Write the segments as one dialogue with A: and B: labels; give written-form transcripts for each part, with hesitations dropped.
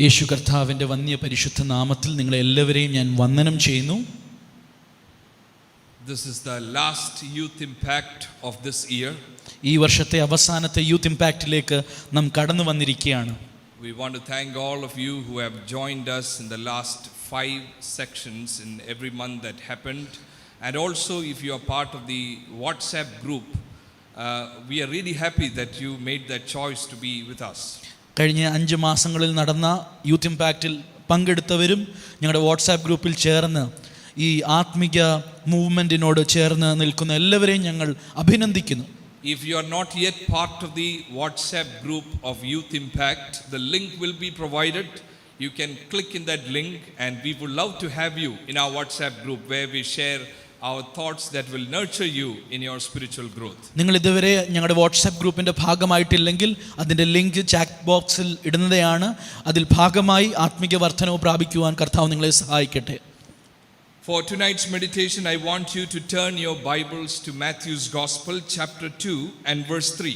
A: യേശു കർത്താവിൻ്റെ വന്യ പരിശുദ്ധ നാമത്തിൽ നിങ്ങളെ എല്ലാവരെയും ഞാൻ വന്ദനം ചെയ്യുന്നു.
B: This is the last youth impact of this year.
A: ഈ വർഷത്തെ അവസാനത്തെ യൂത്ത് ഇമ്പാക്റ്റിലേക്ക് നാം കടന്നു വന്നിരിക്കുകയാണ്.
B: We want to thank all of you who have joined us in the last 5 sections in every month that happened, and also if you are part of the WhatsApp group, we are really happy that you made that choice to be with us.
A: കഴിഞ്ഞ 5 മാസങ്ങളിൽ നടന്ന youth ഇമ്പാക്റ്റിൽ പങ്കെടുത്തവരും ഞങ്ങളുടെ WhatsApp ഗ്രൂപ്പിൽ ചേർന്ന് ഈ ആത്മിക മൂവ്മെൻറ്റിനോട് ചേർന്ന് നിൽക്കുന്ന എല്ലാവരെയും ഞങ്ങൾ അഭിനന്ദിക്കുന്നു.
B: If you are not yet part of the WhatsApp group of Youth Impact, the link will be provided. You can click in that link and we would love to have you in our WhatsApp group where we share our thoughts that will nurture you in your spiritual growth.
A: നിങ്ങൾ ഇതുവരെ ഞങ്ങളുടെ WhatsApp ഗ്രൂപ്പിൻ്റെ ഭാഗമായിട്ടില്ലെങ്കിൽ അതിൻ്റെ link chat ബോക്സിൽ ഇടുന്നതാണ്. അതിൽ ഭാഗമായി ആത്മിക വർധനവ് പ്രാപിക്കുവാൻ കർത്താവ് നിങ്ങളെ സഹായിക്കട്ടെ.
B: For tonight's meditation, I want you to turn your Bibles to Matthew's Gospel, chapter 2 and verse 3.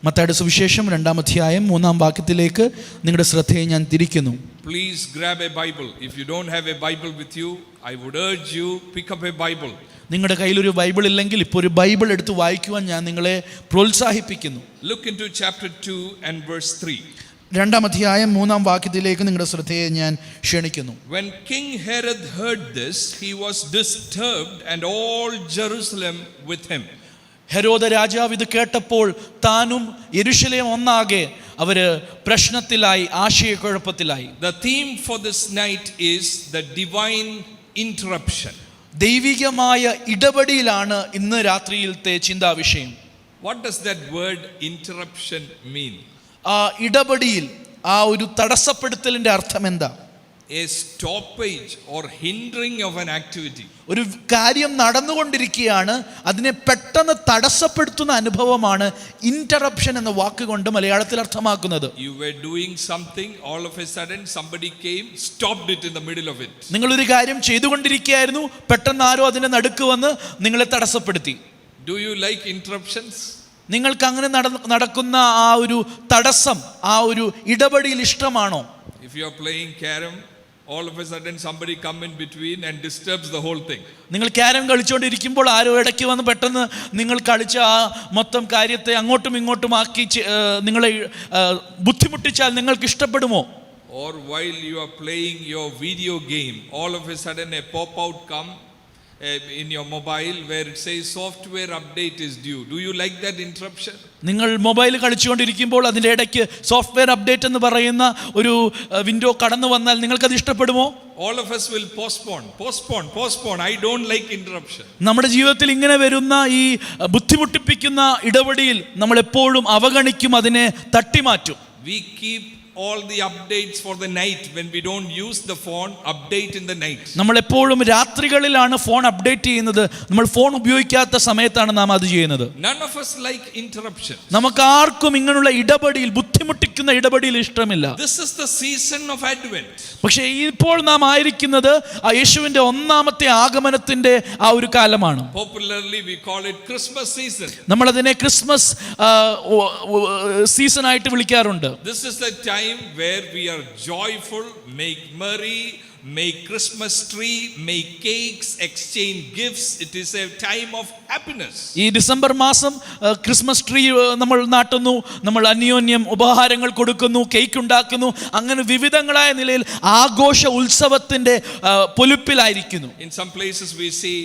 A: മത്തായിയുടെ സുവിശേഷം 2-ാം അധ്യായം 3-ാം വാക്യത്തിലേക്ക് നിങ്ങളുടെ ശ്രദ്ധയെ ഞാൻ തിരിക്കുന്നു.
B: Please grab a Bible. If you don't have a Bible with you, I would urge you pick up a Bible.
A: നിങ്ങളുടെ കയ്യിലൊരു ബൈബിൾ ഇല്ലെങ്കിൽ ഇപ്പോൾ ഒരു ബൈബിൾ എടുത്ത് വായിക്കുവാൻ ഞാൻ നിങ്ങളെ പ്രോത്സാഹിപ്പിക്കുന്നു.
B: Look into chapter 2 and verse 3.
A: 2-ാം അധ്യായം 3-ാം വാക്യത്തിലേക്ക് നിങ്ങളുടെ ശ്രദ്ധയെ ഞാൻ ക്ഷണിക്കുന്നു.
B: When King Herod heard this, he was disturbed and all Jerusalem with him.
A: ഹെരോദ രാജാവ് ഇത് കേട്ടപ്പോൾ താനും യെരൂശലേം ഒന്നാകെ അവര് പ്രശ്നത്തിലായി, ആശയക്കുഴപ്പത്തിലായി.
B: The theme for this night is the divine interruption.
A: ദൈവികമായ ഇടപെടലാണ് ഇന്ന് രാത്രിയിലത്തെ ചിന്താ വിഷയം.
B: What does that word interruption mean?
A: ആ ഇടപെടിയിൽ, ആ ഒരു തടസ്സപ്പെടുത്തലിന്റെ അർത്ഥം എന്താ?
B: A stoppage or hindering of an activity.
A: ഒരു കാര്യം നടന്നുകൊണ്ടിരിക്കുകയാണ്, അതിനെ പെട്ടെന്ന് തടസ്സപ്പെടുത്തുന്ന അനുഭവമാണ് ഇന്ററപ്ഷൻ എന്ന വാക്കുകൊണ്ട് മലയാളത്തിൽ അർത്ഥമാക്കുന്നത്.
B: You were doing something, all of a sudden somebody came, stopped it in the middle of it.
A: നിങ്ങളൊരു കാര്യം ചെയ്തുകൊണ്ടിരിക്കുകയായിരുന്നു, പെട്ടെന്ന് ആരോ അതിന്റെ നടുക്ക് വന്ന് നിങ്ങളെ തടസ്സപ്പെടുത്തി.
B: Do you like interruptions?
A: നിങ്ങൾക്ക് അങ്ങനെ നടക്കുന്ന ആ ഒരു തടസ്സം, ആ ഒരു ഇടപെടൽ ഇഷ്ടമാണോ?
B: If you are playing carom, all of a sudden somebody come in between and disturbs the whole thing.
A: നിങ്ങൾ ക്യാരം കളിച്ചുകൊണ്ടിരിക്കുമ്പോൾ ആരോ ഇടയ്ക്ക് വന്ന് പെട്ടെന്ന് നിങ്ങൾ കളിച്ച ആ മൊത്തം കാര്യത്തെ അങ്ങോട്ടും ഇങ്ങോട്ടും ആക്കി നിങ്ങളെ ബുദ്ധിമുട്ടിച്ചാൽ നിങ്ങൾക്ക് ഇഷ്ടപ്പെടുമോ?
B: Or while you are playing your video game, all of a sudden a pop out come in your mobile where it says software update is due. Do you like that interruption?
A: നിങ്ങൾ mobile കളിച്ചുകൊണ്ടിരിക്കുമ്പോൾ അതിൻ്റെ ഇടയ്ക്ക് software update എന്ന് പറയുന്ന ഒരു window കടന്നു വന്നാൽ നിങ്ങൾക്കത് ഇഷ്ടപ്പെടുമോ?
B: All of us will postpone. I don't like interruption.
A: നമ്മുടെ ജീവിതത്തിൽ ഇങ്ങനെ വരുന്ന ഈ ബുദ്ധിമുട്ടിപ്പിക്കുന്ന ഇടപെടൽ നമ്മൾ എപ്പോഴും അവഗണിക്കും, അതിനെ തട്ടിമാറ്റും.
B: We keep all the updates for the night. When we don't use the phone, update in the night.
A: നമ്മൾ എപ്പോഴും രാത്രികളിലാണ് ഫോൺ അപ്ഡേറ്റ് ചെയ്യുന്നത്. നമ്മൾ ഫോൺ ഉപയോഗിക്കാത്ത സമയത്താണ് നാം അത് ചെയ്യുന്നത്.
B: None of us like interruption.
A: നമുക്ക് ആർക്കും ഇങ്ങനെയുള്ള ഇടപെടൽ, ബുദ്ധിമുട്ടിക്കുന്ന ഇടപെടൽ ഇഷ്ടമില്ല.
B: This is the season of Advent.
A: പക്ഷേ ഇപ്പോൾ നാം ആയിരിക്കുന്നത് ആ യേശുവിന്റെ ഒന്നാമത്തെ ആഗമനത്തിന്റെ ആ ഒരു കാലമാണ്.
B: Popularly we call it Christmas season.
A: നമ്മൾ അതിനെ ക്രിസ്മസ് സീസൺ ആയിട്ട് വിളിക്കാറുണ്ട്.
B: This is the time where we are joyful, make merry, make Christmas tree, make cakes, exchange gifts. It is a time of happiness.
A: ഈ December മാസം Christmas tree നമ്മൾ നാട്ടുന്നു, നമ്മൾ അന്യോന്യം ഉപഹാരങ്ങൾ കൊടുക്കുന്നു, കേക്ക് ഉണ്ടാക്കുന്നു, അങ്ങനെ വിവിധങ്ങളായ നിലയിൽ ആഘോഷ ഉത്സവത്തിന്റെ പൊലിപ്പിലായിരിക്കുന്നു.
B: In some places we see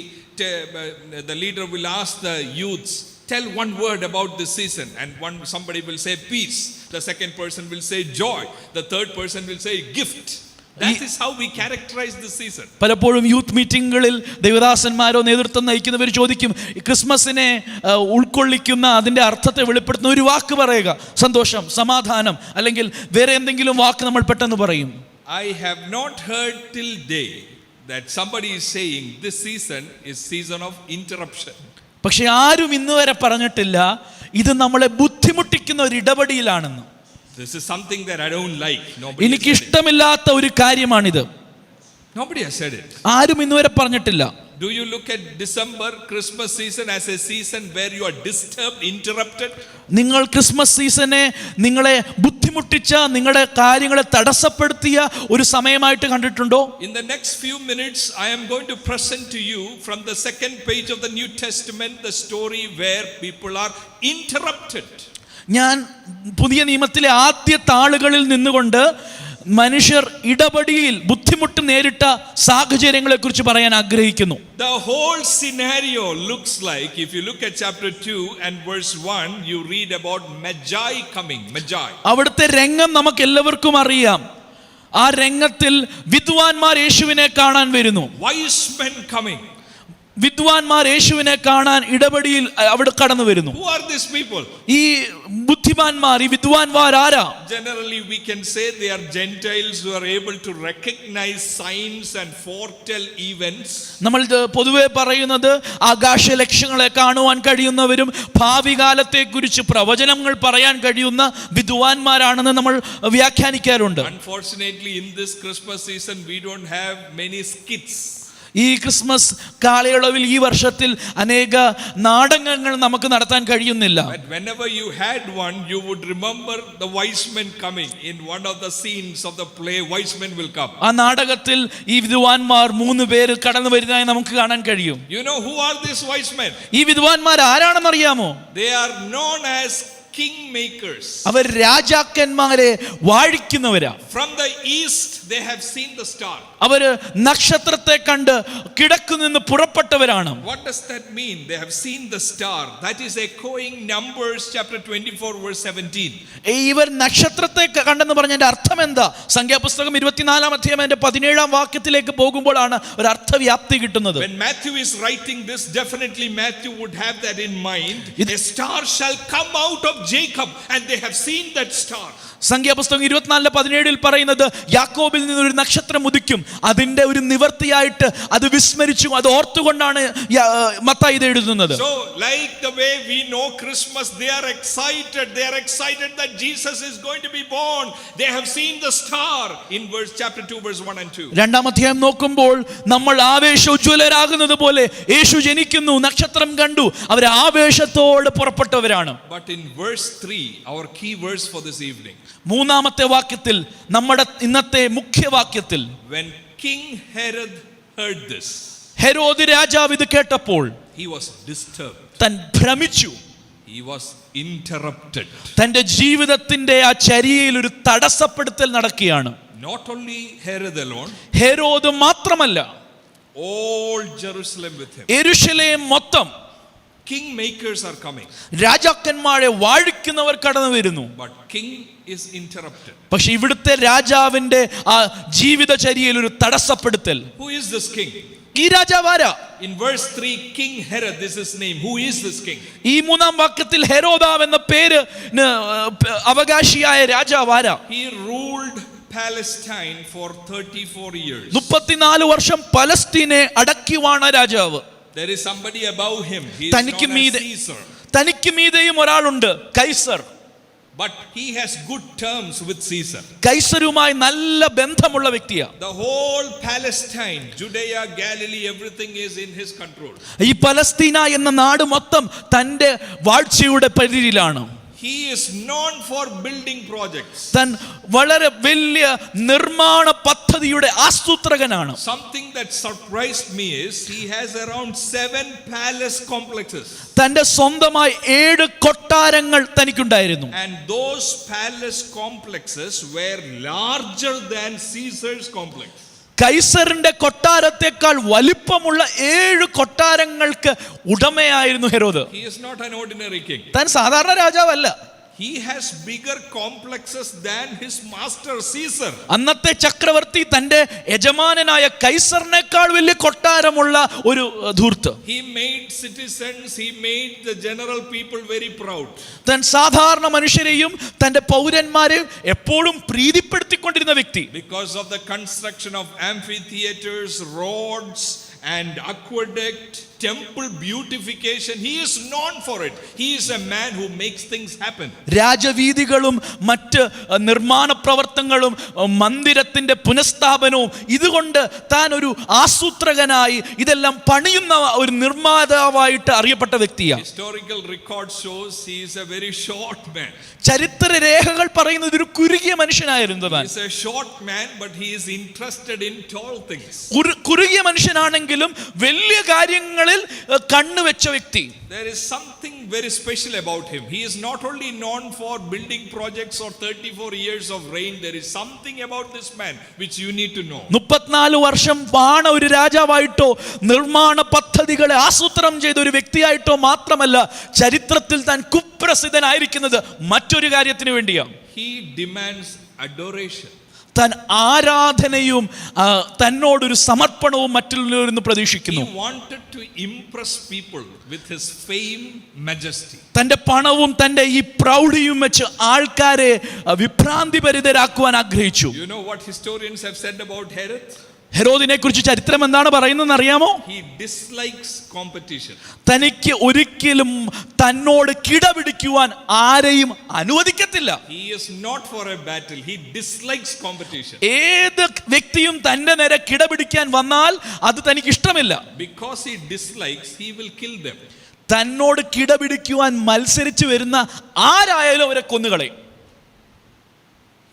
B: the leader will ask the youths, tell one word about this season, and somebody will say peace, the second person will say joy, the third person will say gift. That is how we characterize this season.
A: പലപ്പോഴും youth മീറ്റിങ്ങുകളിൽ ദൈവദാസന്മാരോ നേതൃത്വം നയിക്കുന്നവർ ചോദിക്കും, ക്രിസ്മസിനെ ഉൾക്കൊള്ളിക്കുന്ന അതിൻ്റെ അർത്ഥത്തെ വെളിപ്പെടുത്തുന്ന ഒരു വാക്ക് പറയുക, സന്തോഷം, സമാധാനം, അല്ലെങ്കിൽ വേറെ എന്തെങ്കിലും വാക്ക് നമ്മൾ പെട്ടെന്ന് പറയും.
B: I have not heard till day that somebody is saying this season is season of interruption.
A: പക്ഷെ ആരും ഇന്ന് വരെ പറഞ്ഞിട്ടില്ല ഇത് നമ്മളെ ബുദ്ധിമുട്ടിക്കുന്ന ഒരു ഇടപെടലാണെന്ന്.
B: This is something that I don't like.
A: എനിക്ക് ഇഷ്ടമില്ലാത്ത ഒരു കാര്യമാണിത്.
B: Nobody has said it.
A: ആരും ഇന്ന് വരെ പറഞ്ഞിട്ടില്ല.
B: Do you look at December, Christmas season as a season where you are disturbed, interrupted?
A: നിങ്ങൾ ക്രിസ്മസ് സീസനെ നിങ്ങളെ ബുദ്ധിമുട്ടിച്ച, നിങ്ങളുടെ കാര്യങ്ങളെ തടസ്സപ്പെടുത്തിയ ഒരു സമയമായിട്ട് കണ്ടിട്ടുണ്ടോ?
B: In the next few minutes I am going to present to you from the second page of the New Testament the story where people are interrupted.
A: ഞാൻ പുതിയ നിയമത്തിലെ ആദ്യ താളുകളിൽ നിന്നുകൊണ്ട് മനുഷ്യർ ഇടപെടിയിൽ ബുദ്ധിമുട്ട് നേരിട്ട സാഹചര്യങ്ങളെ കുറിച്ച് പറയാൻ ആഗ്രഹിക്കുന്നു.
B: The whole scenario looks like, if you look at chapter 2 and verse 1, you read about Magi coming. Magi.
A: അവിടുത്തെ രംഗം നമുക്ക് എല്ലാവർക്കും അറിയാം. ആ രംഗത്തിൽ വിദ്വാൻമാർ യേശുവിനെ കാണാൻ വരുന്നു.
B: Wise men coming.
A: വിദ്വാൻമാർ യേശുവിനെ കാണാൻ ഇടപെടിയിൽ അവിടെ കടന്നു വരുന്നു.
B: Who are these people?
A: ഈ ബുദ്ധിമാന്മാർ, ഈ വിദ്വാൻമാർ ആരാ?
B: Generally we can say they are Gentiles who are able to recognize signs and foretell events.
A: നമ്മൾ പൊതുവെ പറയുന്നത് ആകാശ ലക്ഷ്യങ്ങളെ കാണുവാൻ കഴിയുന്നവരും ഭാവി കാലത്തെക്കുറിച്ച് പ്രവചനങ്ങൾ പറയാൻ കഴിയുന്ന വിദ്വാൻമാരാണെന്ന് നമ്മൾ വ്യാഖ്യാനിക്കാറുണ്ട്.
B: Unfortunately in this Christmas season we don't have many skits.
A: ഈ ക്രിസ്മസ് കാലയളവിൽ ഈ വർഷത്തിൽ അനേക നാടകങ്ങൾ നമുക്ക് നടത്താൻ കഴിയുന്നില്ല.
B: But whenever you had one, you would remember the wise men coming. In one of the scenes of the play, wise men will come.
A: ആ നാടകത്തിൽ ഈ വിദ്വാൻമാർ 3 പേര് കടന്നു വരുന്നതായി നമുക്ക് കാണാൻ കഴിയും.
B: You know who are these wise men?
A: ഈ വിദ്വാൻമാർ ആരാണെന്ന് അറിയാമോ?
B: They are known as kingmakers.
A: അവർ രാജാക്കന്മാരെ വാഴിക്കുന്നവരാ.
B: From the east they have seen the star.
A: അവര് നക്ഷത്രത്തെ കണ്ട് കിഴക്ക് നിന്ന് പുറപ്പെട്ടവരാണ്.
B: What does that mean? They have seen the star. That is echoing Numbers chapter 24 verse 17.
A: ഇവർ നക്ഷത്രത്തെ കണ്ടെന്ന് പറഞ്ഞതിന്റെ അർത്ഥം എന്താ? സംഖ്യാപുസ്തകം 24-ാം അധ്യായം 17-ാം വാക്യത്തിലേക്ക് പോകുമ്പോഴാണ് ഒരു അർത്ഥവ്യാപ്തി കിട്ടുന്നത്.
B: When Matthew is writing this, definitely Matthew would have that in mind. A star shall come out of Jacob, and they have seen that star.
A: സംഖ്യാപുസ്തകം 24:17 പറയുന്നത് യാക്കോബിൽ നിന്നൊരു നക്ഷത്രം ഉദിക്കും, അതിന്റെ ഒരു നിവർത്തിയായിട്ട് അത് വിസ്മരിച്ചു, അത് ഓർത്തുകൊണ്ടാണ് മത്തായി ഇത് എഴുതുന്നത്.
B: So like the way we know Christmas, they are excited that Jesus is going to be born. They have seen the star in chapter 2 verse 1 and 2.
A: രണ്ടാം അധ്യായം നോക്കുമ്പോൾ നമ്മൾ ആവേശോജ്വലരാകുന്നത് പോലെ യേശു ജനിക്കുന്നു, നക്ഷത്രം കണ്ടു, അവർ ആവേശത്തോടെ പുറപ്പെട്ടവരാണ്.
B: But in verse 3, our key verse for this evening,
A: മൂന്നാമത്തെ വാക്യത്തിൽ, നമ്മുടെ ഇന്നത്തെ മുഖ്യവാക്യത്തിൽ,
B: when King Herod heard this,
A: Herod രാജാവ് ഇത് കേട്ടപ്പോൾ
B: he was disturbed.
A: താൻ ഭ്രമിച്ചു.
B: He was interrupted.
A: തന്റെ ജീവിതത്തിന്റെ ആ ചര്യയിൽ ഒരു തടസ്സപ്പെടുത്തൽ നടക്കുകയാണ്.
B: Not only Herod alone,
A: Herod മാത്രമല്ല,
B: all Jerusalem with him.
A: യെരൂശലേം മൊത്തം
B: Kingmakers are coming.
A: രാജാക്കന്മാരെ വാഴിക്കുന്നവർ കടന്നു വരുന്നു.
B: But king is interrupted.
A: പക്ഷെ ഇവിടുത്തെ രാജാവിന്റെ ആ ജീവിതചര്യയിൽ ഒരു തടസ്സപ്പെടുത്തൽ.
B: Who is this king?
A: ഈ രാജാവ് ആരാ?
B: In verse 3, King Herod, this is his name. Who is this king?
A: ഈ മൂന്നാം വാക്യത്തിൽ ഹെരോദാവ് എന്ന പേര് അവകാശിയായ രാജാവ് ആരാ?
B: He ruled Palestine for 34 years.
A: 34 വർഷം പലസ്തീനെ അടക്കി വാണ രാജാവ്.
B: There is somebody above him. He is known as Caesar.
A: തനിക്ക് മീതെയും ഒരാളുണ്ട്, Kaiser.
B: But he has good terms with Caesar.
A: കൈസരുമായി നല്ല ബന്ധമുള്ള വ്യക്തിയാ.
B: The whole Palestine, Judea, Galilee, everything is in his control.
A: ഈ പലസ്തീന എന്ന നാട് മൊത്തം തന്റെ വാഴ്ചയുടെ പരിധിയിലാണ്.
B: He is known for building projects.
A: താൻ വളരെ വലിയ നിർമ്മാണ പദ്ധതിയുടെ ആസൂത്രകനാണ്.
B: Something that surprised me is he has around 7 palace complexes.
A: തന്റെ സ്വന്തമായി 7 കൊട്ടാരങ്ങൾ തനിക്കുണ്ടായിരുന്നു.
B: And those palace complexes were larger than Caesar's complex.
A: കൈസറിന്റെ കൊട്ടാരത്തെക്കാൾ വലിപ്പമുള്ള 7 കൊട്ടാരങ്ങൾക്ക് ഉടമയായിരുന്നു Herod.
B: He is not an ordinary king.
A: താൻ സാധാരണ രാജാവല്ല.
B: He has bigger complexes than his master Caesar.
A: അന്നത്തെ ചക്രവർത്തി തന്റെ യജമാനനായ കൈസറിനേക്കാൾ വലിയ കൊട്ടാരമുള്ള ഒരു ധൂർത്ത്.
B: He made citizens, he made the general people very proud.
A: താൻ സാധാരണ മനുഷ്യരെയും തന്റെ പൗരന്മാരെയും എപ്പോഴും പ്രീതിപ്പെടുത്തിക്കൊണ്ടിരുന്ന വ്യക്തി.
B: Because of the construction of amphitheaters, roads and aqueduct temple beautification, he is known for it. He is a man who makes things happen.
A: രാജവീഥികളും മറ്റ് നിർമ്മാണ പ്രവർത്തനങ്ങളും മന്ദിരത്തിന്റെ പുനഃസ്ഥാപനവും ഇതുകൊണ്ട് താൻ ഒരു ആസൂത്രകനായി ഇതെല്ലാം പണിയുന്ന ഒരു നിർമ്മാതാവായിട്ട് അറിയപ്പെട്ട വ്യക്തിയാണ്.
B: Historical record shows he is a very short man.
A: ചരിത്ര രേഖകൾ പറയുന്നത് ഒരു കുറുകിയ മനുഷ്യനായിരുന്നു താൻ.
B: He is a short man, but he is interested in tall things.
A: കുറുകിയ മനുഷ്യനാണെങ്കിലും വലിയ കാര്യങ്ങളിൽ കണ്ണുവെച്ച വ്യക്തി.
B: There is something very special about him. He is not only known for building projects or 34 years of reign. There is something about this man which you need to know. 34 വർഷം വാണ ഒരു രാജാവായിട്ടോ നിർമ്മാണ പദ്ധതികളെ ആസൂത്രണം ചെയ്ത ഒരു വ്യക്തിയായിട്ടോ മാത്രമല്ല ചരിത്രത്തിൽ താൻ കുപ്രസിദ്ധനായിരിക്കുന്നത് മറ്റൊരു കാര്യത്തിന് വേണ്ടിയാണ്. He demands adoration.
A: താൻ ആരാധനയും തന്നോടൊരു സമർപ്പണവും മറ്റുള്ളവരിൽ നിന്ന് പ്രതീക്ഷിക്കുന്നു.
B: He wanted to impress people with his fame, majesty.
A: തന്റെ പണവും തന്റെ ഈ പ്രൗഢിയും വെച്ച് ആൾക്കാരെ വിഭ്രാന്തിപരിതരാക്കുവാൻ ആഗ്രഹിച്ചു.
B: You know what historians have said about Herod?
A: ഹെരോദിനെ കുറിച്ച് ചരിത്രം എന്താണ് പറയുന്നതെന്ന് അറിയാമോ?
B: He dislikes competition.
A: തനിക്ക് ഒരിക്കലും തന്നോട് കിടപിടിക്കുവാൻ ആരെയും അനുവദിക്കത്തില്ല.
B: He is not for a battle. He dislikes competition.
A: ഏത് വ്യക്തിയും തന്റെ നേരെ കിടപിടിക്കാൻ വന്നാൽ അത് തനിക്ക് ഇഷ്ടമില്ല.
B: Because he dislikes, he will kill them.
A: തന്നോട് കിടപിടിക്കുവാൻ മത്സരിച്ചു വരുന്ന ആരായാലും അവരെ കൊന്നുകളയും.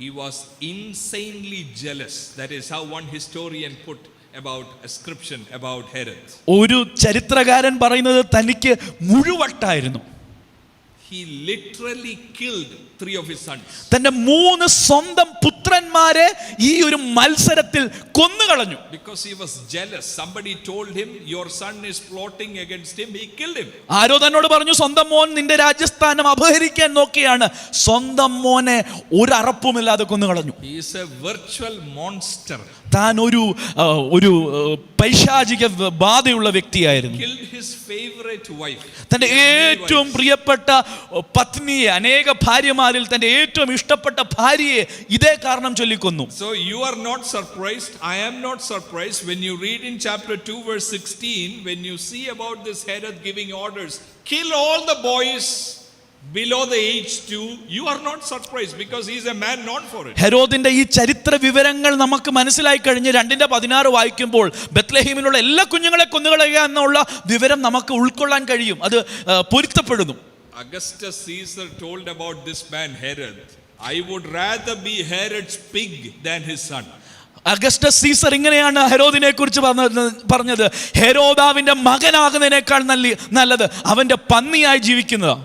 B: He was insanely jealous. That is how one historian put about ascription about Herod.
A: ഒരു ചരിത്രകാരൻ പറയുന്നത് തനിക്ക് മുഴുവട്ടായിരുന്നു.
B: He literally killed 3 of his sons.
A: തന്റെ 3 സ്വന്തം പുത്രന്മാരെ ഈ ഒരു മത്സരത്തിൽ കൊന്നുകളഞ്ഞു.
B: Because he was jealous. Somebody told him your son is plotting against him. He killed him.
A: ആരോ തന്നോട് പറഞ്ഞു സ്വന്തം മോൻ നിന്റെ രാജ്യസ്ഥാനം അപഹരിക്കാൻ നോക്കിയാണ്. സ്വന്തം മോനെ ഒരു അറപ്പുമില്ലാതെ കൊന്നുകളഞ്ഞു.
B: He is a virtual monster.
A: താൻ ഒരു പൈശാചിക ബാധയുള്ള വ്യക്തിയായിരുന്നു.
B: Killed his favorite wife.
A: തന്റെ ഏറ്റവും പ്രിയപ്പെട്ട പത്നിയെ, അനേക ഭാര്യമാരിൽ തന്റെ ഏറ്റവും ഇഷ്ടപ്പെട്ട ഭാര്യയെ ഇതേ കാരണം ചൊല്ലിക്കൊന്നു.
B: So you are not surprised. I am not surprised when you read in chapter 2 verse 16, when you see about this Herod giving orders, kill all the boys below the age 2. You are not surprised because he is a man known for it.
A: ഹെരോദിന്റെ ഈ ചരിത്ര വിവരങ്ങൾ നമുക്ക് മനസ്സിലായി കഴിഞ്ഞ് 2:16 വായിക്കുമ്പോൾ ബത്ലഹേമിലുള്ള എല്ലാ കുഞ്ഞുങ്ങളെ കൊന്നുകളയുക എന്നുള്ള വിവരം നമുക്ക് ഉൾക്കൊള്ളാൻ കഴിയും. അത് പൊരുത്തപ്പെടുന്നു.
B: Augustus Caesar told about this man Herod, I would rather be Herod's pig than his son.
A: Augustus Caesar ഇങ്ങനെയാണ് ഹെരോദിനെ കുറിച്ച് പറഞ്ഞത്, ഹെരോദാവിന്റെ മകനാകുന്നതിനേക്കാൾ നല്ലത് അവന്റെ പന്നിയായി ജീവിക്കുന്നത്.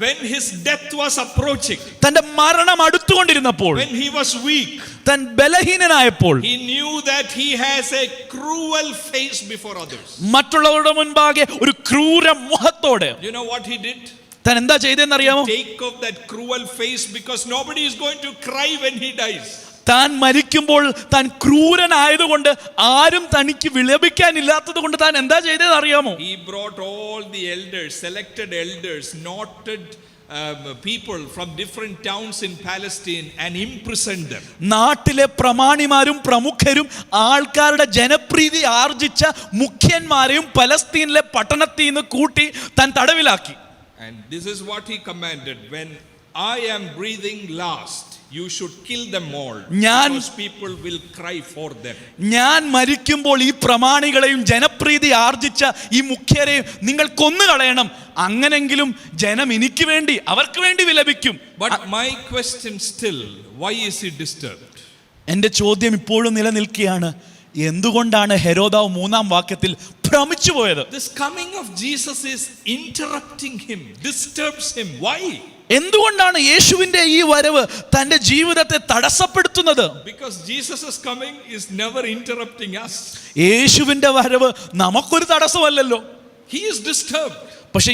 B: When his death was approaching,
A: തന്റെ മരണം അടുത്തുകൊണ്ടിരുന്നപ്പോൾ,
B: when he was weak,
A: താൻ ബലഹീനനായപ്പോൾ,
B: he knew that he has a cruel face before others.
A: മറ്റുള്ളവരുടെ മുൻപാകെ ഒരു ക്രൂര മുഖത്തോടെ.
B: You know what he did?
A: താൻ എന്താ ചെയ്തതെന്ന് അറിയാമോ?
B: Take off that cruel face because nobody is going to cry when he dies.
A: താൻ മരിക്കുമ്പോൾ താൻ ക്രൂരനായതുകൊണ്ട് ആരും തനിക്ക് വിലപിക്കാനില്ലാത്തത് കൊണ്ട് താൻ എന്താ ചെയ്തതെന്ന് അറിയാമോ?
B: He brought all the elders, selected elders, noted people from different towns in Palestine and imprisoned them.
A: നാട്ടിലെ പ്രമാണിമാരും പ്രമുഖരും ആൾക്കാരുടെ ജനപ്രീതി ആർജിച്ച മുഖ്യന്മാരെയും പലസ്തീനിലെ പട്ടണത്തിൽ നിന്ന് കൂട്ടി താൻ തടവിലാക്കി.
B: And this is what he commanded: when I am breathing last, you should kill them all, because people will cry for them.
A: ഞാൻ മരിക്കുമ്പോൾ ഈ പ്രമാണികളെയും ജനപ്രീതി ആർജിച്ച ഈ മുഖ്യരെയും നിങ്ങൾ കൊന്നുകളയണം. അങ്ങനെങ്കിലും ജനം എനിക്ക് വേണ്ടി, അവർക്ക് വേണ്ടി വിലപിക്കും.
B: But my question still, why is he disturbed?
A: എൻ്റെ ചോദ്യം ഇപ്പോഴും നിലനിൽക്കുകയാണ്, എന്തുകൊണ്ടാണ് ഹെരോദാവ് 3-ാം വാക്യത്തിൽ ഭ്രമിച്ചു പോയത്?
B: This coming of Jesus is interrupting him, disturbs him. Why?
A: എന്തുകൊണ്ടാണ് യേശുവിന്റെ ഈ വരവ് തന്റെ ജീവിതത്തെ തടസ്സപ്പെടുത്തുന്നത്?
B: Because Jesus' coming is never interrupting us.
A: യേശുവിന്റെ വരവ് നമുക്കൊരു തടസ്സമല്ലല്ലോ.
B: He is disturbed.
A: പക്ഷെ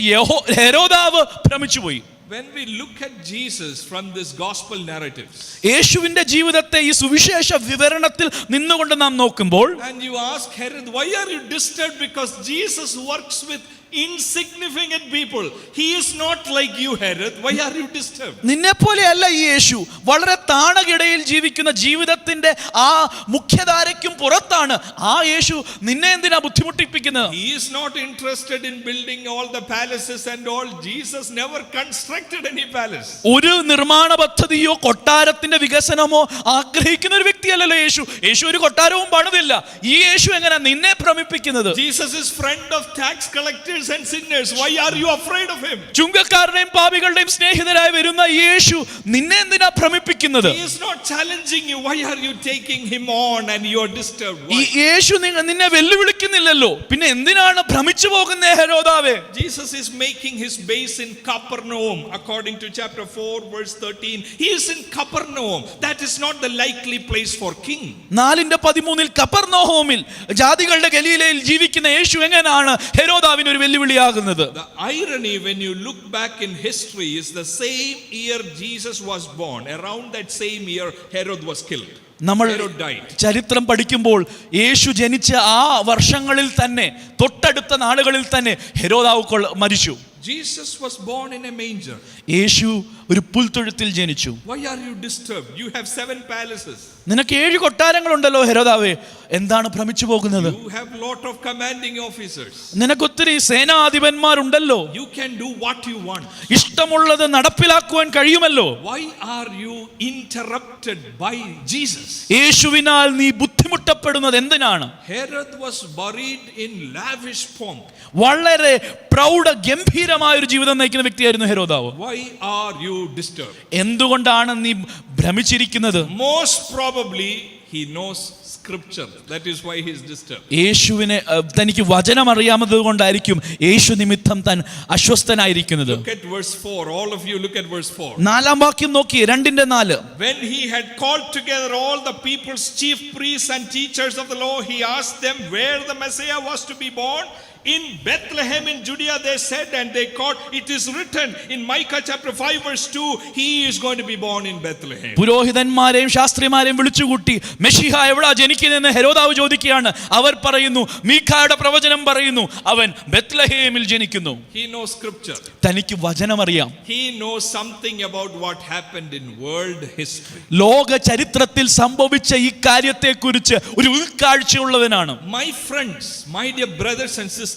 A: ഹെരോദാവ് ഭ്രമിച്ചുപോയി.
B: When we look at Jesus from this gospel narratives,
A: യേശുവിന്റെ ജീവിതത്തെ ഈ സുവിശേഷ വിവരണത്തിൽ നിന്നുകൊണ്ട് നാം നോക്കുമ്പോൾ,
B: and you ask Herod, why are you disturbed? Because Jesus works with insignificant people. He is not like you, Herod. Why are you disturbed?
A: നിന്നെ പോലെയല്ല ഈ യേശു. വളരെ താണകിടയിൽ ജീവിക്കുന്ന ജീവിതത്തിന്റെ ആ മുഖ്യധാരയ്ക്കും പുറത്താണ് ആ യേശു. നിന്നെ എന്തിനാ ബുദ്ധിമുട്ടിപ്പിക്കുന്നത്?
B: He is not interested in building all the palaces and all. Jesus never constructed any palace.
A: ഒരു നിർമ്മാണ പദ്ധതിയോ കൊട്ടാരത്തിന്റെ വികസനമോ ആഗ്രഹിക്കുന്ന ഒരു വ്യക്തിയല്ലല്ലോ യേശു. യേശു ഒരു കൊട്ടാരവും പണിതില്ല. ഈ യേശു എങ്ങനെ നിന്നെ ഭ്രമിപ്പിക്കുന്നത്?
B: Jesus is friend of tax collectors and sinners. Why are you afraid of him?
A: ചുങ്കക്കാരുടെയും പാപികളുടെയും സ്നേഹിതരായി വരുന്ന യേശു നിന്നെ എന്തിനാ ഭ്രമിപ്പിക്കുന്നത്?
B: He is not challenging you. Why are you taking him on and you are disturbed?
A: ഈ യേശു നിന്നെ വെല്ലുവിളിക്കുന്നില്ലല്ലോ, പിന്നെ എന്തിനാണ് ഭ്രമിച്ചു പോകുന്നേ ഹെരോദാവേ?
B: Jesus is making his base in Capernaum according to chapter 4 verse 13. He is in Capernaum. That is not the likely place for king.
A: 4:13 കപ്പർനഹൂമിൽ ജാതികളുടെ ഗലീലയിൽ ജീവിക്കുന്ന യേശു എങ്ങനെയാണ് ഹെരോദാവിന് ഒരു വെല്ലുവിളിയാകുന്നത്?
B: The irony when you look back in history is the same year Jesus was born, around that same year Herod was killed.
A: നമ്മൾ
B: Herod died.
A: ചരിത്രം പഠിക്കുമ്പോൾ യേശു ജനിച്ച ആ വർഷങ്ങളിൽ തന്നെ, തൊട്ടടുത്ത നാളുകളിൽ തന്നെ ഹെരോദാവ് മരിച്ചു.
B: Jesus was born in a manger.
A: യേശു ഒരു പുൽത്തൊഴുത്തിൽ ജനിച്ചു.
B: Why are you disturbed? You have 7 palaces.
A: നിനക്ക് 7 കൊട്ടാരങ്ങളുണ്ടല്ലോ ഹെരോദാവേ, എന്താണ് ഭ്രമിച്ചു പോകുന്നത്?
B: You have lot of commanding officers.
A: നിനക്കൊത്തിരി സേനാധിപന്മാരുണ്ടല്ലോ.
B: You can do what you want.
A: ഇഷ്ടമുള്ളത് നടപ്പിലാക്കുവാൻ കഴിയുമല്ലോ.
B: Why are you interrupted by Jesus?
A: യേശുവിനാൽ നീ ബുദ്ധിമുട്ടപ്പെടുന്നത് എന്തിനാണ്?
B: Herod was buried in lavish pomp.
A: വളരെ പ്രൗഢ ഗംഭീരമായ ഒരു ജീവിതം നയിക്കുന്ന വ്യക്തിയായിരുന്നു ഹെരോദാവ്.
B: Why are you disturbed?
A: എന്തുകൊണ്ടാണ് നീ ഭ്രമിച്ചിരിക്കുന്നത്?
B: Most probably he knows scripture. That is why he is disturbed.
A: യേശുവിനെ തനിക്ക് വചനം അറിയാമത് കൊണ്ടായിരിക്കും യേശു നിമിത്തം താൻ അസ്വസ്ഥനായിരിക്കുന്നത്.
B: Look at verse 4. All of you look at verse 4.
A: 4 വാക്യം നോക്കി, 2:4.
B: When he had called together all the people's chief priests and teachers of the law, he asked them where the Messiah was to be born. In Bethlehem in Judea, they said, and they caught, it is written in Micah chapter 5 verse 2, he is going to be born in Bethlehem.
A: പുരോഹിതന്മാരെയും ശാസ്ത്രിമാരെയും വിളിച്ചുകൂട്ടി മെശിഹ എവിടാ ജനിക്കുന്നതെന്ന് ഹെരോദാവ് ചോദിക്കുകയാണ്. അവർ പറയുന്നു, മീഖായുടെ പ്രവചനം പറയുന്നു, അവൻ ബെത്ലഹേമിൽ ജനിക്കുന്നു.
B: He knows scripture.
A: തനിക്ക് വചനമറിയാം.
B: He knows something about what happened in world history.
A: ലോക ചരിത്രത്തിൽ സംഭവിച്ച ഈ കാര്യത്തെക്കുറിച്ച് ഒരു ഉൾക്കാഴ്ചയുള്ളവനാണ്.
B: My friends, my dear brothers and sisters,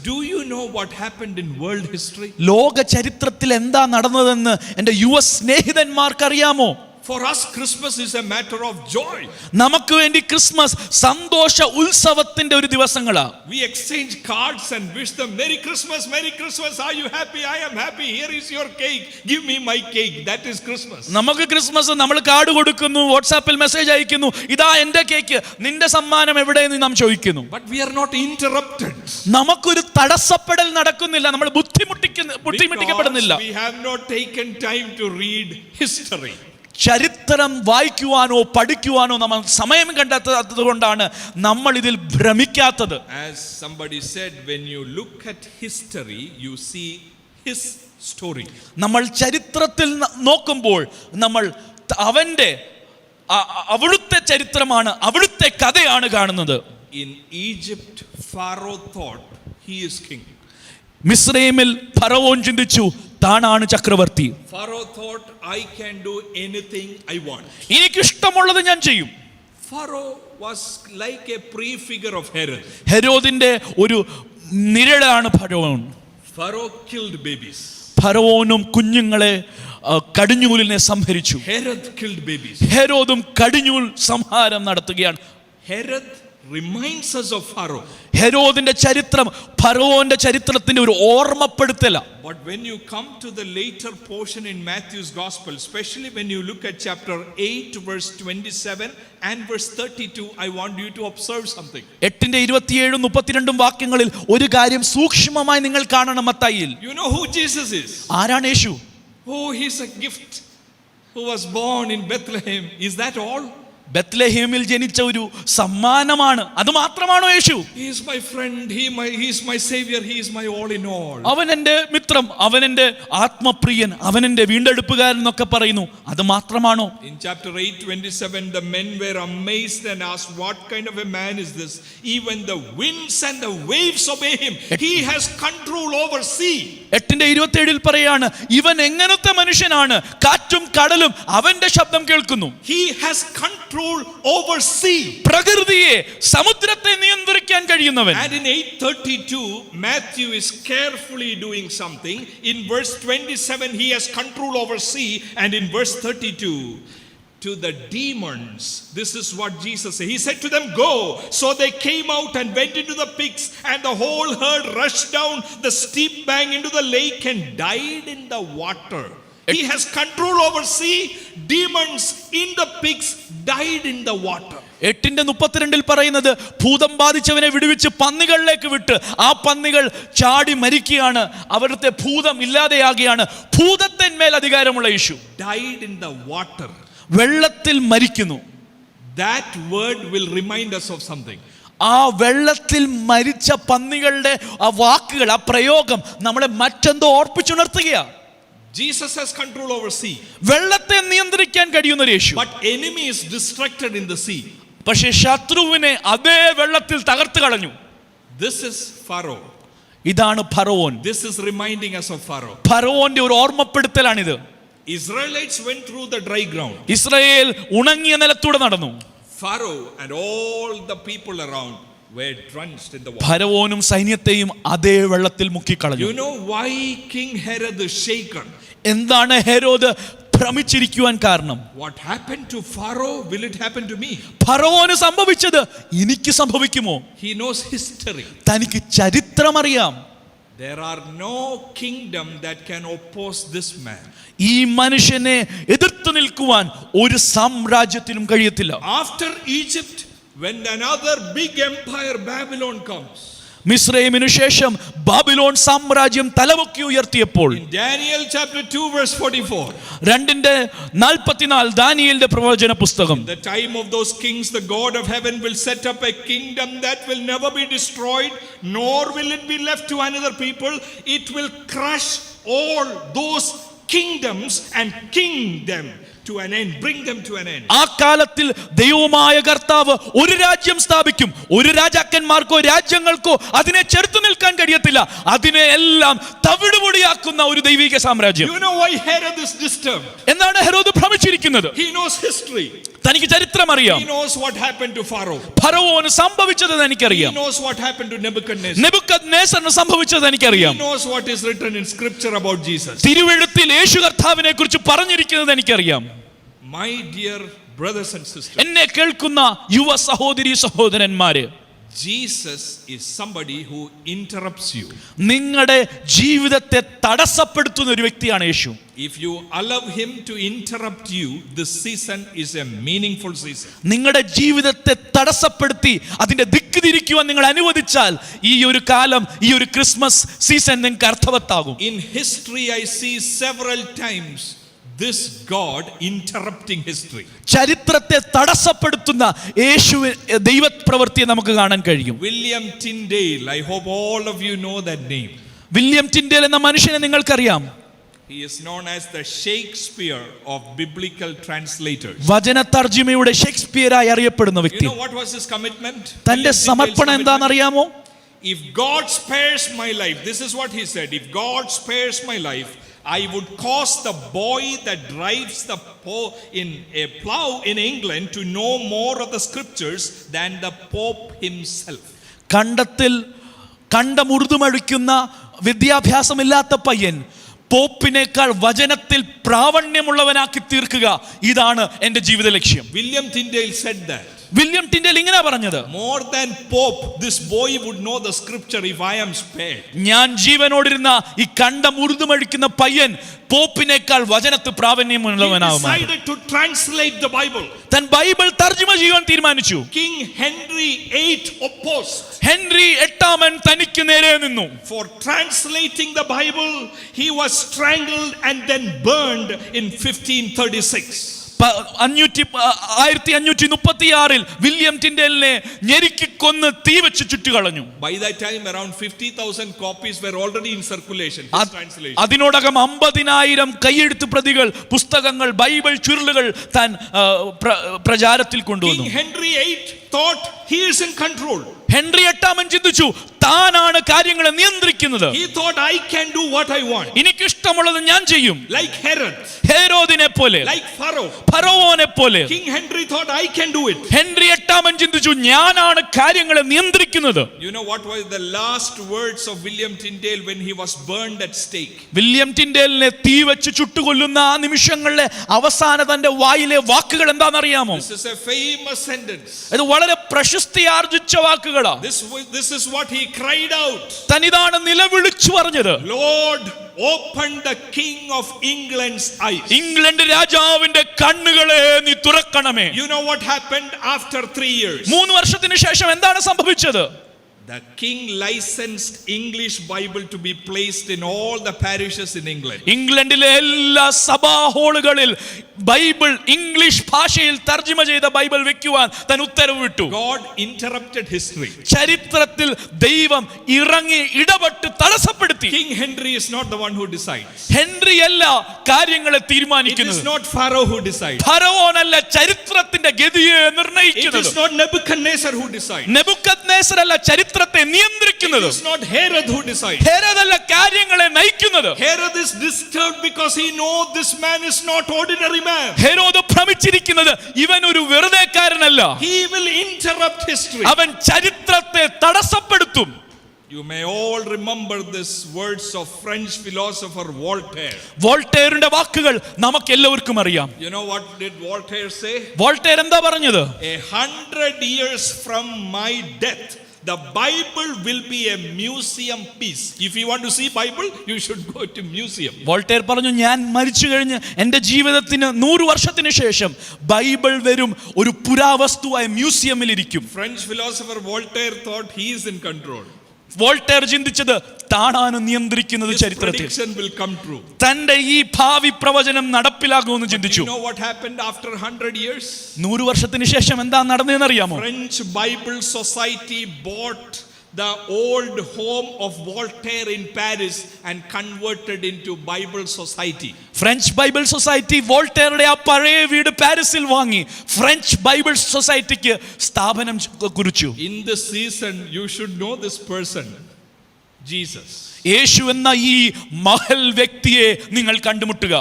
B: do you know what happened in world history?
A: ലോക ചരിത്രത്തിൽ എന്താ നടന്നതെന്ന് എൻ്റെ യുവ സ്നേഹിതന്മാർക്ക് അറിയാമോ?
B: For us, Christmas is a matter of joy.
A: നമുക്ക് വേണ്ടി ക്രിസ്മസ് സന്തോഷ ഉത്സവത്തിന്റെ ഒരു ദിവസങ്ങളാ.
B: We exchange cards and wish them Merry Christmas, Merry Christmas. Are you happy? I am happy. Here is your cake. Give me my cake. That is Christmas.
A: നമുക്ക് Christmas, നമ്മൾ card കൊടുക്കുന്നു, വാട്സാപ്പിൽ message അയക്കുന്നു, ഇതാ എന്റെ കേക്ക്, നിന്റെ സമ്മാനം എവിടെയെന്ന് നാം ചോദിക്കുന്നു.
B: But we are not interrupted.
A: നമുക്കൊരു തടസ്സപ്പെടൽ നടക്കുന്നില്ല, നമ്മൾ ബുദ്ധിമുട്ടിക്കപ്പെടുന്നില്ല.
B: We have not taken time to read history.
A: ചരിത്രം വായിക്കുവാനോ പഠിക്കുവാനോ നമ്മൾ സമയം കണ്ടെത്താത്തത് കൊണ്ടാണ് നമ്മൾ ഇതിൽ ഭ്രമിക്കാത്തത്.
B: As somebody said, when you look at history, you see his story.
A: നമ്മൾ ചരിത്രത്തിൽ നോക്കുമ്പോൾ നമ്മൾ അവിടുത്തെ ചരിത്രമാണ്, അവിടുത്തെ കഥയാണ് കാണുന്നത്.
B: In Egypt, Pharaoh thought he is king.
A: മിസ്രൈമിൽ ഫറവോൻ ചിന്തിച്ചു, താനാണ് ചക്രവർത്തി.
B: Pharaoh thought, I can do anything I want.
A: എനിക്കിഷ്ടമുള്ളത് ഞാൻ ചെയ്യും.
B: Pharaoh was like a prefigure of Herod.
A: ഹെരോദിന്റെ ഒരു നിഴലാണ് ഫറവോൻ.
B: Pharaoh killed babies.
A: ഫറവോനും കുഞ്ഞുങ്ങളെ കടിഞ്ഞൂലിനെ സംഹരിച്ചു.
B: Herod killed babies.
A: ഹെരോദും കടിഞ്ഞൂൽ സംഹാരം നടത്തുകയാണ്.
B: Herod reminds us of Pharaoh.
A: ഹെരോദിന്റെ ചരിത്രം ഫറവോന്റെ ചരിത്രത്തിന്റെ ഒരു ഓർമ്മപ്പെടുത്തല.
B: But when you come to the later portion in Matthew's gospel, especially when you look at chapter 8 verse 27 and verse 32, I want you to observe something.
A: 8:27-32 വാക്യങ്ങളിൽ ഒരു കാര്യം സൂക്ഷ്മമായി നിങ്ങൾ കാണണം. മത്തായിയിൽ
B: You know who Jesus is?
A: ആരാണ് യേശു?
B: Oh, he's a gift who was born in Bethlehem. Is that all?
A: ബത്ലഹേമിൽ ജനിച്ച ഒരു സമ്മാനമാണ്. അത് മാത്രമാണോ യേശു?
B: He is my friend, he is my savior, he is my all in all.
A: അവൻ എൻ്റെ മിത്രം, അവൻ എൻ്റെ ആത്മപ്രിയൻ, അവൻ എൻ്റെ വീണ്ടെടുപ്പുകാരൻ എന്നൊക്കെ പറയുന്നു. അത് മാത്രമാണോ?
B: In chapter 8:27 the men were amazed and asked, what kind of a man is this? Even the winds and the waves obey him. He has control over sea.
A: 8:27 പറയാണ്, ഇവൻ എങ്ങനത്തെ മനുഷ്യനാണ്, കാറ്റും കടലും അവന്റെ ശബ്ദം കേൾക്കുന്നു.
B: He has control over sea.
A: പ്രകൃതിയെ, സമുദ്രത്തെ നിയന്ത്രിക്കാൻ കഴിയുന്നവൻ.
B: And in 8:32 Matthew is carefully doing something. In verse 27 he has control over sea, and in verse 32 to the demons, this is what Jesus said. He said to them, go. So they came out and went into the pigs, and the whole herd rushed down the steep bank into the lake and died in the water. He has control over sea. Demons in the pigs died in the water.
A: 8:32 പറയുന്നത്, ഭൂതം ബാധിച്ചവനെ വിടുവിച്ച് പന്നികളിലേക്ക് വിട്ട് ആ പന്നികൾ ചാടി മരിക്കുകയാണ്, അവിടുത്തെ ഭൂതം ഇല്ലാതെയാകുകയാണ്. ഭൂതത്തിന്മേൽ അധികാരമുള്ള യേശു
B: Died in the water.
A: വെള്ളത്തിൽ മരിക്കുന്നു.
B: That word will remind us of something.
A: ആ വെള്ളത്തിൽ മരിച്ച പന്നികളുടെ ആ വാക്കുകൾ, ആ പ്രയോഗം നമ്മളെ മറ്റെന്തോ ഓർപ്പിച്ചുണർത്തുകയാണ്.
B: Jesus has control over sea.
A: വെള്ളത്തെ നിയന്ത്രിക്കാൻ കഴിയുന്ന ഒരു യേശു.
B: But enemy is distracted in the sea.
A: പക്ഷേ ശത്രുവിനെ അതേ വെള്ളത്തിൽ തകർത്ത് കളഞ്ഞു.
B: This is Pharaoh.
A: ഇതാണ് ഫറവോൻ.
B: This is reminding us of Pharaoh.
A: ഫറവോന്റെ ഒരു ഓർമ്മപ്പെടുത്തലാണിത്.
B: Israelites went through the dry ground.
A: Israel ഉണങ്ങിയ നിലത്തൂടെ നടന്നു.
B: Pharaoh and all the people around were drenched in the water.
A: ഫറവോനും സൈന്യത്തെയും അതേ വെള്ളത്തിൽ മുക്കിക്കളഞ്ഞു.
B: You know why King Herod is shaken?
A: എന്താണ് Herod ഭ്രമിച്ചിരിക്കുവാൻ കാരണം?
B: What happened to Pharaoh, will it happen to me?
A: ഫറവോന് സംഭവിച്ചത് എനിക്ക് സംഭവിക്കുമോ?
B: He knows history.
A: തനിക്ക് ചരിത്രമറിയാം.
B: There are no kingdom that can oppose this man.
A: ഈ മനുഷ്യനെ എതിർത്ത് നിൽക്കുവാൻ ഒരു സാമ്രാജ്യത്തിനും കഴിയത്തില്ല.
B: After Egypt, when another big empire Babylon comes,
A: മിസ്രൈമിനു ശേഷം ബാബിലോൺ സാമ്രാജ്യം തലപൊക്കി ഉയർത്തിയപ്പോൾ,
B: in Daniel chapter 2 verse 44,
A: 2:44 ദാനിയേലിന്റെ പ്രവചന പുസ്തകം,
B: the time of those kings the God of heaven will set up a kingdom that will never be destroyed, nor will it be left to another people. It will crush all those kingdoms and king them to an end, bring them to an end.
A: ആ കാലത്തിൽ ദൈവമായ കർത്താവ് ഒരു രാജ്യം സ്ഥാപിക്കും. ഒരു രാജാക്കന്മാർക്കോ രാജ്യങ്ങൾക്കോ അതിനെ ചെറുത്തു നിൽക്കാൻ കഴിയത്തില്ല. അതിനെ എല്ലാം തവിടുപൊടിയാക്കുന്ന ഒരു ദൈവിക സാമ്രാജ്യം.
B: You know why Herod is disturbed?
A: എന്താണ് ഹെരോദ് ഭ്രമിച്ചിരിക്കുന്നത്?
B: He knows history.
A: തനിക്ക് ചരിത്രം അറിയാം.
B: He knows what happened to Pharaoh.
A: ഫറവോന് സംഭവിച്ചത്
B: He
A: എനിക്കറിയാം.
B: knows what happened to Nebuchadnezzar.
A: നെബൂഖദ്നേസറിന് സംഭവിച്ചത് എനിക്കറിയാം.
B: He knows what is written in scripture about Jesus.
A: തിരുവെഴുത്തിൽ യേശു കർത്താവിനെ കുറിച്ച് പറഞ്ഞിരിക്കുന്നത് എനിക്കറിയാം.
B: My dear brothers and sisters,
A: എന്നെ കേൾക്കുന്ന യുവ സഹോദരി സഹോദരന്മാര്,
B: Jesus is somebody who interrupts you.
A: നിങ്ങളുടെ ജീവിതത്തെ തടസ്സപ്പെടുത്തുന്ന ഒരു വ്യക്തിയാണ് യേശു.
B: If you allow him to interrupt you, this season is a meaningful season.
A: നിങ്ങളുടെ ജീവിതത്തെ തടസ്സപ്പെടുത്തി അതിന്റെ ദിക്ക് തിരിക്കുവാൻ നിങ്ങൾ അനുവദിച്ചാൽ ഈ ഒരു കാലം, ഈ ഒരു ക്രിസ്മസ് സീസൺ നിങ്ങൾക്ക് അർത്ഥവത്താകും.
B: In history I see several times this God interrupting history.
A: ചരിത്രത്തെ തടസ്സപ്പെടുത്തുന്ന ദൈവപ്രവൃത്തിയെ നമുക്ക് കാണാൻ കഴിയും.
B: William Tyndale, I hope all of you know that name.
A: William Tyndale എന്ന മനുഷ്യനെ നിങ്ങൾക്കറിയാം.
B: He is known as the Shakespeare of biblical translators.
A: വചന തർജ്ജിമയുടെ ഷേക്സ്പിയറായി അറിയപ്പെടുന്ന
B: You
A: വ്യക്തി.
B: know what was his commitment?
A: തന്റെ സമർപ്പണം എന്താണെന്നറിയാമോ?
B: If God spares my life, this is what he said, if God spares my life, I would cause the boy that drives the plow in England to know more of the scriptures than the Pope himself.
A: കണ്ടമുറുതുമഴിക്കുന്ന വിദ്യാഭ്യാസമില്ലാത്ത പയ്യൻ പോപ്പിനേക്കാൾ വചനത്തിൽ പ്രാവണ്യമുള്ളവനാക്കി തീർക്കുക, ഇതാണ് എന്റെ ജീവിത ലക്ഷ്യം.
B: William Tyndale said that.
A: William Tyndale ഇങ്ങനെ പറഞ്ഞത്,
B: more than Pope, this boy would know the scripture if I am spared.
A: ഞാൻ ജീവനോടിരുന്ന ഈ കണ്ടമുറുതുമഴിക്കുന്ന പയ്യൻ പോപ്പിനേക്കാൾ വചനത്തിൽ പ്രാവണ്യമുള്ളവനാകും.
B: He decided to translate the Bible.
A: താൻ ബൈബിൾ തർജ്ജിമ ചെയ്യാൻ തീരുമാനിച്ചു.
B: King Henry VIII opposed.
A: Henry എട്ടാമൻ തനിക്ക് നേരെ നിന്നു.
B: For translating the Bible, he was strangled and then burned in 1536.
A: 1536 William ടിൻഡേലിനെ ഞെരുക്കിക്കൊന്ന് തീ വെച്ച് ചുട്ടുകളഞ്ഞു.
B: By that time around 50,000 copies were already in circulation. His translation.
A: അതിനോടകം 50,000 കൈയെഴുത്ത് പ്രതികൾ, പുസ്തകങ്ങൾ, ബൈബിൾ ചുരുളുകൾ താൻ പ്രചാരത്തിൽ കൊണ്ടുവന്നു.
B: King Henry VIII thought he is in control.
A: Henry എട്ടാമൻ ചിന്തിച്ചു താനാണ് കാര്യങ്ങളെ നിയന്ത്രിക്കുന്നത്.
B: He thought I can do what I want.
A: എനിക്കിഷ്ടമുള്ളത് ഞാൻ ചെയ്യും.
B: Like Herod.
A: ഹെരോദിനെ പോലെ,
B: like Pharaoh.
A: ഫറവോനെ പോലെ.
B: King Henry thought I can do it.
A: Henry എട്ടാമൻ ചിന്തിച്ചു ഞാനാണ് കാര്യങ്ങളെ നിയന്ത്രിക്കുന്നത്.
B: You know what was the last words of William Tyndale when he was burned at stake?
A: William ടിൻഡേലിനെ തീ വെച്ച് ചുട്ടുകൊല്ലുന്ന ആ നിമിഷങ്ങളിലെ അവസാന തന്റെ വായിലെ വാക്കുകൾ എന്താണെന്നറിയാമോ?
B: This is a famous sentence.
A: ഇത് വളരെ പ്രശസ്തി ആർജിച്ച വാക്കുകളാ.
B: This is what he cried out.
A: തനിതാണ് നിലവിളിച്ചു പറഞ്ഞത്.
B: Lord, open the King of England's eyes.
A: England രാജാവിന്റെ കണ്ണുകളെ നീ തുറക്കണമേ.
B: You know what happened after 3 years?
A: 3 വർഷത്തിന് ശേഷം എന്താണ് സംഭവിച്ചത്?
B: The king licensed English Bible to be placed in all the parishes in England.
A: ഇംഗ്ലണ്ടിലെ എല്ലാ സഭാ ഹാളുകളിൽ ബൈബിൾ ഇംഗ്ലീഷ് ഭാഷയിൽ തർജ്ജിമ ചെയ്ത ബൈബിൾ വെക്കുവാൻ താൻ ഉത്തരവ് വിട്ടു.
B: God interrupted history.
A: ചരിത്രത്തിൽ ദൈവം ഇറങ്ങി ഇടപെട്ട് തടസ്സപ്പെടുത്തി.
B: King Henry is not the one who decides.
A: Henry അല്ല കാര്യങ്ങളെ
B: It
A: തീരുമാനിക്കുന്നത്.
B: is not Pharaoh who decides.
A: ഫറവോനല്ല ചരിത്രത്തിന്റെ ഗതിയെ
B: It
A: നിർണയിക്കുന്നത്.
B: is not Nebuchadnezzar who decides.
A: Nebuchadnezzar അല്ല ചരിത്രത്തെ നിയന്ത്രിക്കുന്നത്.
B: It is not Herod who decides.
A: ഹെരോദല്ല കാര്യങ്ങളെ നയിക്കുന്നത്.
B: Herod is disturbed because he knows this man is not ordinary man.
A: Herod ഭ്രമിച്ചിരിക്കുന്നത് ഇവൻ ഒരു വെറുതെക്കാരനല്ല.
B: He will interrupt history.
A: അവൻ ചരിത്രത്തെ തടസ്സപ്പെടുത്തും.
B: You may all remember this words of French philosopher Voltaire.
A: വോൾട്ടേറിന്റെ വാക്കുകൾ നമുക്ക് എല്ലാവർക്കും അറിയാം.
B: You know what did Voltaire say?
A: Voltaire എന്താ പറഞ്ഞത്?
B: 100 years from my death, the Bible will be a museum piece. If you want to see Bible, you should go to museum.
A: Voltaire പറഞ്ഞു ഞാൻ മരിച്ചു കഴിഞ്ഞ് എൻ്റെ ജീവിതത്തിന് 100 വർഷത്തിന് ശേഷം ബൈബിൾ വരും, ഒരു പുരാവസ്തുവായ മ്യൂസിയമിൽ ഇരിക്കും.
B: French philosopher Voltaire thought he is in control.
A: Voltaire ചിന്തിച്ചത് താനാണ് നിയന്ത്രിക്കുന്നത്
B: His
A: ചരിത്രത്തിൽ.
B: prediction will come true.
A: തന്റെ ഈ ഭാവി പ്രവചനം നടപ്പിലാകുമെന്ന് ചിന്തിച്ചു.
B: You know what happened after 100 years?
A: 100 വർഷത്തിന് ശേഷം എന്താ നടന്നതെന്ന് അറിയാമോ?
B: French Bible Society bought the old home of Voltaire in Paris and converted into Bible Society.
A: French Bible society വോൾട്ടേറുടെ ആ പഴയ വീട് പാരീസിൽ വാങ്ങി ഫ്രഞ്ച് ബൈബിൾ സൊസൈറ്റിക്ക് സ്ഥാപനം കുറിച്ചു.
B: In this season, you should know this person, Jesus.
A: യേശു എന്ന ഈ മഹൽ വ്യക്തിയെ നിങ്ങൾ കണ്ടുമുട്ടുക.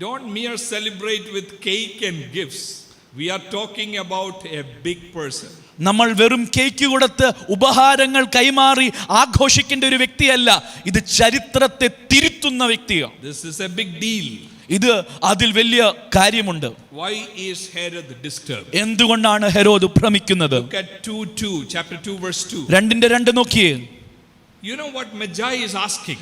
B: Don't mere celebrate with cake and gifts. We are talking about a big person.
A: നമ്മൾ വെറും കേക്ക് കൊടുത്ത് ഉപഹാരങ്ങൾ കൈമാറി ആഘോഷിക്കേണ്ട ഒരു വ്യക്തിയല്ല, ഇത് ചരിത്രത്തെ തിരുത്തുന്ന വ്യക്തിയാണ്.
B: This is a big deal.
A: ഇത് അതിൽ വലിയ കാര്യമുണ്ട്.
B: Why is Herod disturbed?
A: എന്തുകൊണ്ടാണ് Herod ഭ്രമിക്കുന്നത്?
B: Look at 2:2, chapter 2 verse 2.
A: 2:2 നോക്കിയേ.
B: You know what Magi is asking?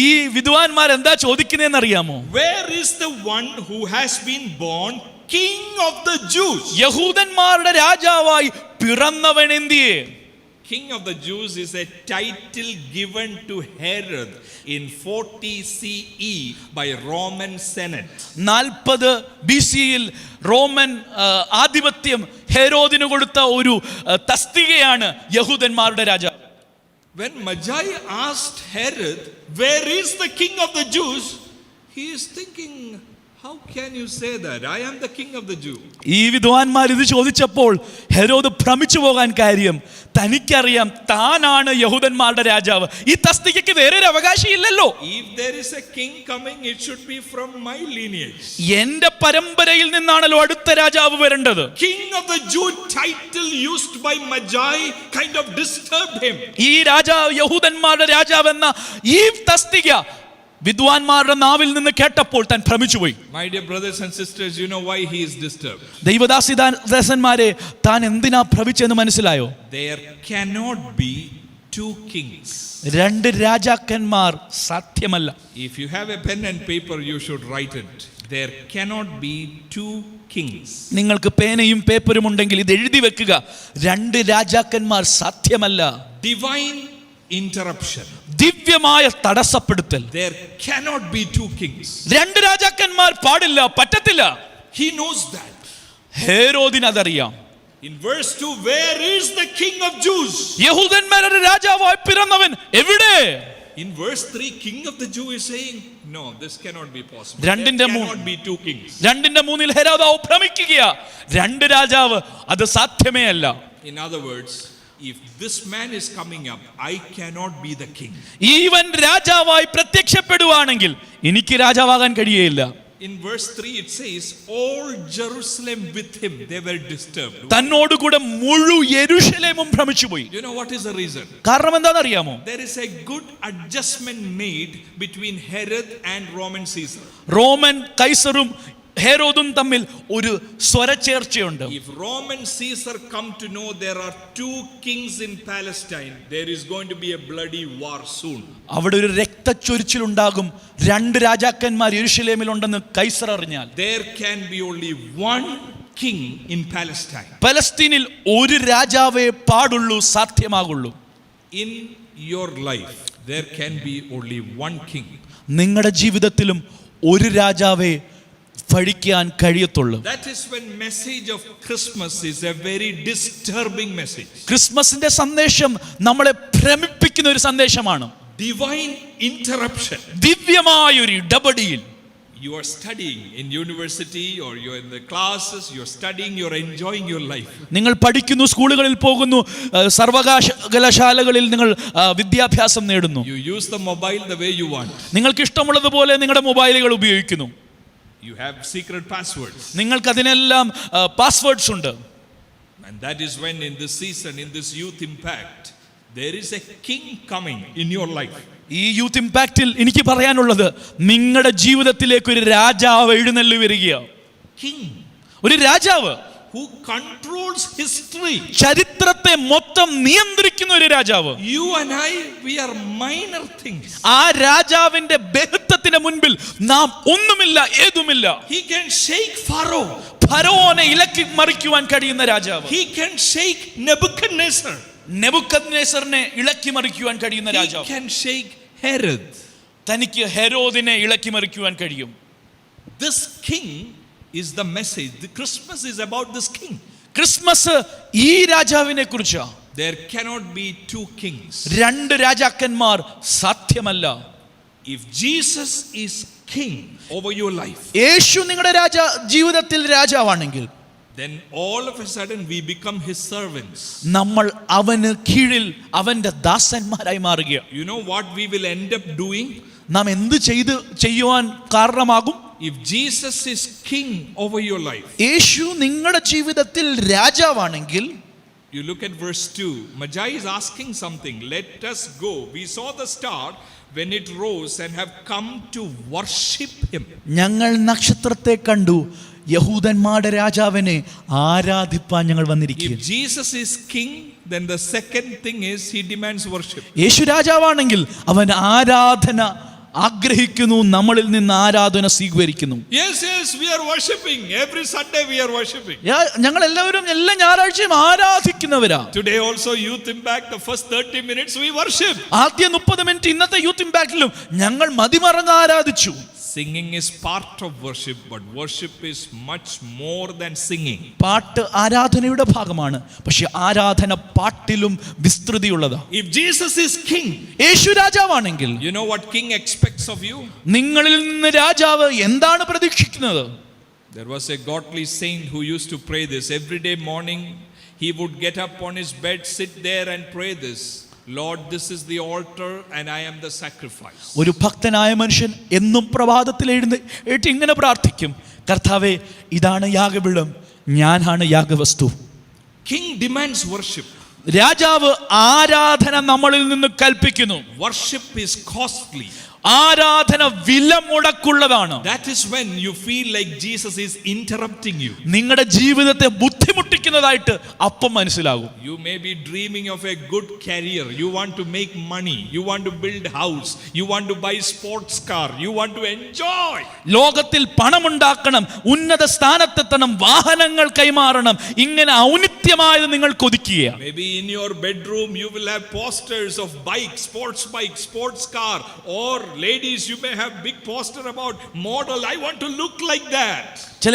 A: ഈ വിദ്വാൻമാർ എന്താ ചോദിക്കുന്നതെന്ന് അറിയാമോ?
B: Where is the one who has been born King of the Jews?
A: യഹൂദന്മാരുടെ രാജാവായി പിറന്നവൻ എന്തിയെ?
B: King of the Jews is a title given to Herod in 40 CE by Roman Senate.
A: 40 BC-യിൽ Roman ആധിപത്യം ഹെരോദിന് കൊടുത്ത ഒരു തസ്തികയാണ് യഹൂദന്മാരുടെ രാജാവ്.
B: When Magi asked Herod, where is the King of the Jews? He is thinking, how can you say that? I am the King of the Jews.
A: ഈ വിദ്വാൻമാർ ഇത് ചോദിച്ചപ്പോൾ Herod ഭ്രമിച്ചു പോകാൻ കാര്യം, തനിക്കറിയാം താനാണ് യഹൂദന്മാരുടെ രാജാവ്, ഈ തസ്തികയ്ക്ക് വേറൊരു അവകാശമില്ലല്ലോ.
B: If there is a king coming, it should be from my lineage.
A: എന്റെ പരമ്പരയിൽ നിന്നാണല്ലോ അടുത്ത രാജാവ് വരേണ്ടത്.
B: King of the Jew title used by Magi kind of disturbed him.
A: ഈ രാജാവ് യഹൂദന്മാരുടെ രാജാവ് എന്ന ഈ തസ്തിക വിദ്വാൻമാരുടെ നാവിൽ നിന്ന് കേട്ടപ്പോൾ താൻ ഭ്രമിച്ചുപോയി.
B: My dear brothers and sisters, you know why he is disturbed.
A: ദൈവദാസന്മാരെ താൻ എന്തിനാ ഭ്രമിച്ചെന്ന് മനസ്സിലായോ?
B: There cannot be two kings.
A: 2 രാജാക്കന്മാർ സാധ്യമല്ല.
B: If you have a pen and paper, you should write it. There cannot be two kings.
A: നിങ്ങൾക്ക് പേനയും പേപ്പറും ഉണ്ടെങ്കിൽ ഇത് എഴുതി വെക്കുക. 2 രാജാക്കന്മാർ സാധ്യമല്ല.
B: Divine interruption.
A: ദിവ്യമായ തടസ്സപ്പെടുത്തൽ.
B: There cannot be two kings.
A: 2 രാജാക്കന്മാർ പാടില്ല, പറ്റത്തില്ല.
B: He knows that.
A: ഹേരോദിന് അതറിയാം.
B: In verse 2, where is the king of Jews?
A: യഹൂദന്മാരുടെ രാജാവായി പിറന്നവൻ എവിടെ?
B: In verse 3, king of the Jew is saying, no, this cannot be possible.
A: രണ്ടിന്റെ
B: There cannot be two kings.
A: 2:3 ഹെരോദാവ് ഭ്രമിക്കുകയാ. 2 രാജാവ് അത് സാധ്യമേ അല്ല.
B: In other words, if this man is coming up, I cannot be the king.
A: Even രാജാവായി പ്രത്യക്ഷപ്പെടുവാണെങ്കിൽ എനിക്ക് രാജാവാകാൻ കഴിയുകയില്ല.
B: In verse 3 it says, all Jerusalem with him, they were disturbed.
A: തന്നോടുകൂടെ മുഴു യെരൂശലേമും ഭ്രമിച്ചുപോയി.
B: You know what is the reason?
A: കാരണം എന്താണെന്നറിയാമോ?
B: There is a good adjustment made between Herod and Roman Caesar.
A: Roman കൈസറും ഹെരോദും തമ്മിൽ ഒരു സ്വരച്ചേർച്ചയുണ്ട്.
B: If Roman Caesar come to know there are two kings in Palestine, there is going to be a bloody war soon.
A: അവിടെ ഒരു രക്തച്ചൊരിച്ചിലുണ്ടാകും. 2 രാജാക്കന്മാർ യെരൂശലേമിൽ ഉണ്ടെന്ന് Kaiser അറിഞ്ഞാൽ
B: There can be only one king in Palestine.
A: പലസ്തീനിൽ ഒരു രാജാവേ പാടുള്ളൂ, സാധ്യമാകുള്ളൂ.
B: In your life there can be only one king.
A: നിങ്ങളുടെ ജീവിതത്തിലും ഒരു രാജാവേ ഭരിക്കാൻ കഴിയത്തുള്ളൂ.
B: That is when message of Christmas is a very disturbing message.
A: ക്രിസ്മസിന്റെ സന്ദേശം നമ്മളെ ഭ്രമിപ്പിക്കുന്ന ഒരു സന്ദേശമാണ്.
B: Divine interruption.
A: ദിവ്യമായ ഒരു ഇടപെടൽ.
B: You are studying in university or you are in the classes, you are studying, you are enjoying your life.
A: നിങ്ങൾ പഠിക്കുന്നു, സ്കൂളുകളിൽ പോകുന്നു, സർവകലാശാലകളിൽ നിങ്ങൾ വിദ്യാഭ്യാസം നേടുന്നു.
B: You use the mobile the way you want.
A: നിങ്ങൾക്ക് ഇഷ്ടമുള്ളതുപോലെ നിങ്ങളുടെ മൊബൈലുകൾ ഉപയോഗിക്കുന്നു.
B: You have secret passwords.
A: നിങ്ങൾക്ക് അതിനെല്ലാം പാസ്വേഡ്സ് ഉണ്ട്.
B: And that is when in this season, in this youth impact, there is a king coming in your life.
A: ഈ youth ഇമ്പാക്റ്റിൽ എനിക്ക് പറയാനുള്ളത്, നിങ്ങളുടെ ജീവിതത്തിലേക്ക് ഒരു രാജാവ് എഴുന്നള്ളി വരികയാണ്.
B: King,
A: ഒരു രാജാവ്
B: who controls history.
A: ചരിത്രത്തെ മൊത്തം നിയന്ത്രിക്കുന്ന ഒരു രാജാവ്.
B: You and I, we are minor things.
A: ആ രാജാവിന്റെ ബഹുത്വത്തിന് മുൻപിൽ നാം ഒന്നുമില്ല, ഏതുമില്ല.
B: He can shake Pharaoh.
A: ഫറവോനെ ഇളക്കി മറിക്കുവാൻ കഴിയുന്ന രാജാവ്.
B: He can shake Nebuchadnezzar.
A: നെബൂഖദ്നേസറിനെ ഇളക്കി മറിക്കുവാൻ കഴിയുന്ന
B: He
A: രാജാവ്.
B: can shake Herod.
A: തനിക്ക് ഹെരോദിനെ ഇളക്കി മറിക്കുവാൻ കഴിയും.
B: This king is the message. The Christmas is about this king.
A: Christmas ഈ രാജാവിനെ കുറിച്ചാ.
B: There cannot be two kings.
A: 2 രാജാക്കന്മാർ സാധ്യമല്ല.
B: If Jesus is king over your life,
A: യേശു നിങ്ങളുടെ ജീവിതത്തിൽ രാജാവാണെങ്കിൽ,
B: then all of a sudden we become his servants.
A: നമ്മൾ അവന് കീഴിൽ അവന്റെ ദാസന്മാരായി മാറുകയാണ്.
B: You know what we will end up doing?
A: നാം എന്ത് ചെയ്യുവാൻ കാരണമാകും?
B: If Jesus is king over your life,
A: യേശു നിങ്ങളുടെ ജീവിതത്തിൽ രാജാവാണെങ്കിൽ,
B: you look at verse 2. Magi is asking something. Let us go. We saw the star when it rose and have come to worship him.
A: ഞങ്ങൾ നക്ഷത്രത്തെ കണ്ടു, യഹൂദന്മാരുടെ രാജാവിനെ ആരാധിപ്പാൻ ഞങ്ങൾ വന്നിരിക്കുന്നു.
B: If Jesus is king, then the second thing is he demands worship.
A: യേശു രാജാവാണെങ്കിൽ അവൻ ആരാധന ആഗ്രഹിക്കുന്നു, നമ്മളിൽ നിന്ന് ആരാധന സ്വീകരിക്കുന്നു.
B: Yes, we are worshiping. Every Sunday we are worshiping.
A: ഞങ്ങൾ എല്ലാവരും എല്ലാ ഞായറാഴ്ചയും ആരാധിക്കുന്നവരാ.
B: Today also youth impact, the first 30 minutes we worship.
A: ആദ്യ 30 മിനിറ്റ് ഇന്നത്തെ യൂത്ത് ഇമ്പാക്റ്റിലും ഞങ്ങൾ മതിമറന്ന് ആരാധിച്ചു.
B: Singing is part of worship, but worship is much more than singing.
A: പാട്ട് ആരാധനയുടെ ഭാഗമാണ്, പക്ഷെ ആരാധന പാട്ടിലും വിസ്തൃതിയുള്ളതാ.
B: If Jesus is king,
A: Yeshu രാജാവാണെങ്കിൽ,
B: you know what king expects of you?
A: നിങ്ങളിൽ നിന്ന് രാജാവ് എന്താണ് പ്രതീക്ഷിക്കുന്നത്?
B: There was a godly saint who used to pray this every day morning. He would get up on his bed, sit there and pray this. Lord, this is the altar and I am the sacrifice.
A: ഒരു ഭക്തനായ മനുഷ്യൻ എന്നും പ്രഭാതത്തിൽ എഴുന്നേറ്റ് ഇങ്ങനെ പ്രാർത്ഥിക്കും, കർത്താവേ, ഇതാണ് യാഗപീഠം, ഞാനാണ് യാഗവസ്തു.
B: King demands worship.
A: രാജാവ് ആരാധന നമ്മളിൽ നിന്ന് കൽപ്പിക്കുന്നു.
B: Worship is costly.
A: ആരാധന വില മുടക്കുള്ളതാണ്.
B: That is when you feel like Jesus is interrupting you.
A: നിങ്ങളുടെ ജീവിതത്തെ ബുദ്ധിമുട്ടിക്കുന്നതായിട്ട് അപ്പം മനസ്സിലാകും.
B: You may be dreaming of a good career. You want to make money. You want to build house. You want to buy sports car. You want to enjoy.
A: ലോകത്തിൽ പണമുണ്ടാക്കണം, ഉന്നത സ്ഥാനത്തെത്തണം, വാഹനങ്ങൾ കൈമാറണം, ഇങ്ങനെ ഔന്നിത്യമായത് നിങ്ങൾ കൊതിക്കുകയാണ്.
B: Maybe in your bedroom you will have posters of bike, sports car, or Ladies, you may have big poster about model. I want to look like that.
A: ചില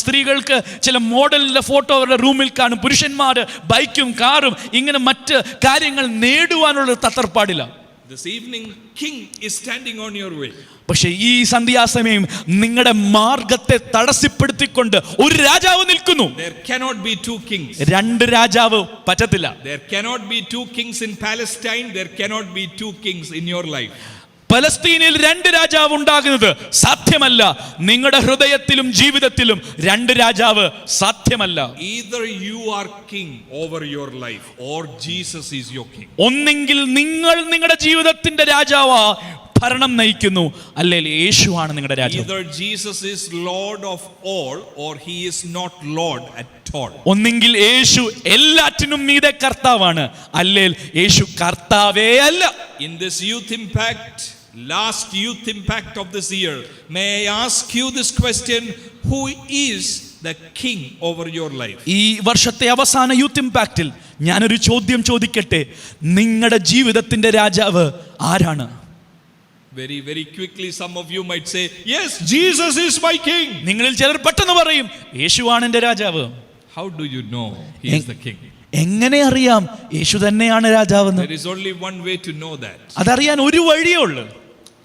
A: സ്ത്രീകൾക്ക് ചില മോഡലിന്റെ ഫോട്ടോ അവരുടെ റൂമിൽ കാണും. പുരുഷന്മാർ ബൈക്കും കാറും ഇങ്ങനെ മറ്റ് കാര്യങ്ങൾ നേടുവാനുള്ള തത്രപ്പാടില്ല.
B: This evening, king is standing on your way.
A: പക്ഷെ ഈ സന്ധ്യാസമയം നിങ്ങളുടെ മാർഗത്തെ തടസ്സപ്പെടുത്തിക്കൊണ്ട് ഒരു രാജാവ് നിൽക്കുന്നു.
B: There cannot be two kings.
A: രണ്ട് രാജാവ് പറ്റത്തില്ല.
B: There cannot be two kings in Palestine. There cannot be two kings in your life.
A: പലസ്തീനിൽ രണ്ട് രാജാവ് ഉണ്ടാകുന്നത് സാധ്യമല്ല. നിങ്ങളുടെ ഹൃദയത്തിലും ജീവിതത്തിലും രണ്ട് രാജാവ് സാധ്യമല്ല.
B: Either you are king over your life or Jesus is your king.
A: ഒന്നെങ്കിൽ നിങ്ങൾ നിങ്ങളുടെ ജീവിതത്തിന്റെ രാജാവാ ഭരണം നയിക്കുന്നു, അല്ലെങ്കിൽ യേശുവാണ് നിങ്ങളുടെ രാജാവ്.
B: Either Jesus is Lord of all or he is not Lord at all.
A: ഒന്നെങ്കിൽ യേശു എല്ലാറ്റിനും മീതെ കർത്താവാണ്, അല്ലെങ്കിൽ യേശു കർത്താവേ അല്ല.
B: In this youth impact, last youth impact of this year, may I ask you this question: who is the king over your life?
A: ഈ വർഷത്തെ അവസാന യൂത്ത് ഇമ്പാക്റ്റിൽ ഞാനൊരു ചോദ്യം ചോദിക്കട്ടെ, നിങ്ങളുടെ ജീവിതത്തിന്റെ രാജാവ് ആരാണ്?
B: Very, very quickly, some of you might say, yes, Jesus is my king.
A: നിങ്ങളിൽ ചിലർ പെട്ടെന്ന് പറയും, യേശുവാണ് എൻ്റെ രാജാവ്.
B: How do you know he is the king?
A: എങ്ങനെ അറിയാം യേശു തന്നെയാണ് രാജാവെന്ന്?
B: There is only one way to know that.
A: അതറിയാൻ ഒരു വഴിയേ ഉള്ളൂ.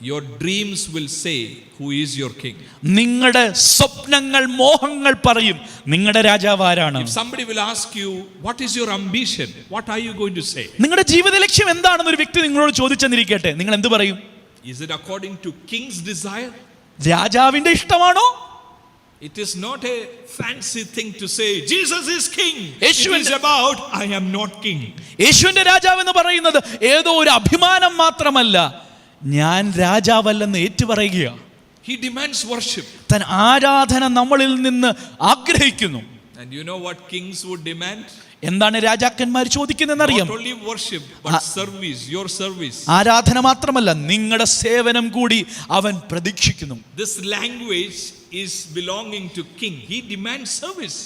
B: Your dreams will say who is your king.
A: നിങ്ങളുടെ സ്വപ്നങ്ങൾ, മോഹങ്ങൾ പറയും നിങ്ങളുടെ രാജാവ് ആരാണ്.
B: If somebody will ask you, what is your ambition? What are you going to say?
A: നിങ്ങളുടെ ജീവിത ലക്ഷ്യം എന്താണെന്ന് ഒരു വ്യക്തി നിങ്ങളോട് ചോദിച്ചെന്നിരിക്കട്ടെ, നിങ്ങൾ എന്ത് പറയും?
B: Is it according to king's desire?
A: രാജാവിന്റെ ഇഷ്ടമാണോ?
B: It is not a fancy thing to say Jesus is king. It
A: യേശുവിന്റെ-
B: is about I am not king.
A: യേശുവിന്റെ രാജാവ് എന്ന് പറയുന്നത് ഏതോ ഒരു അഭിമാനം മാത്രമല്ല, ഞാൻ രാജാവല്ലെന്ന് ഏറ്റുപറയുകയാണ്.
B: He demands worship.
A: താൻ ആരാധന നമ്മളിൽ നിന്ന് ആഗ്രഹിക്കുന്നു.
B: And you know what kings would demand?
A: എന്താണ് രാജാക്കന്മാർ ചോദിക്കുന്നതെന്നറിയാം?
B: Not only worship but service, your service.
A: ആരാധന മാത്രമല്ല, നിങ്ങളുടെ സേവനം കൂടി അവൻ പ്രതീക്ഷിക്കുന്നു.
B: This language is belonging to king. He demands service.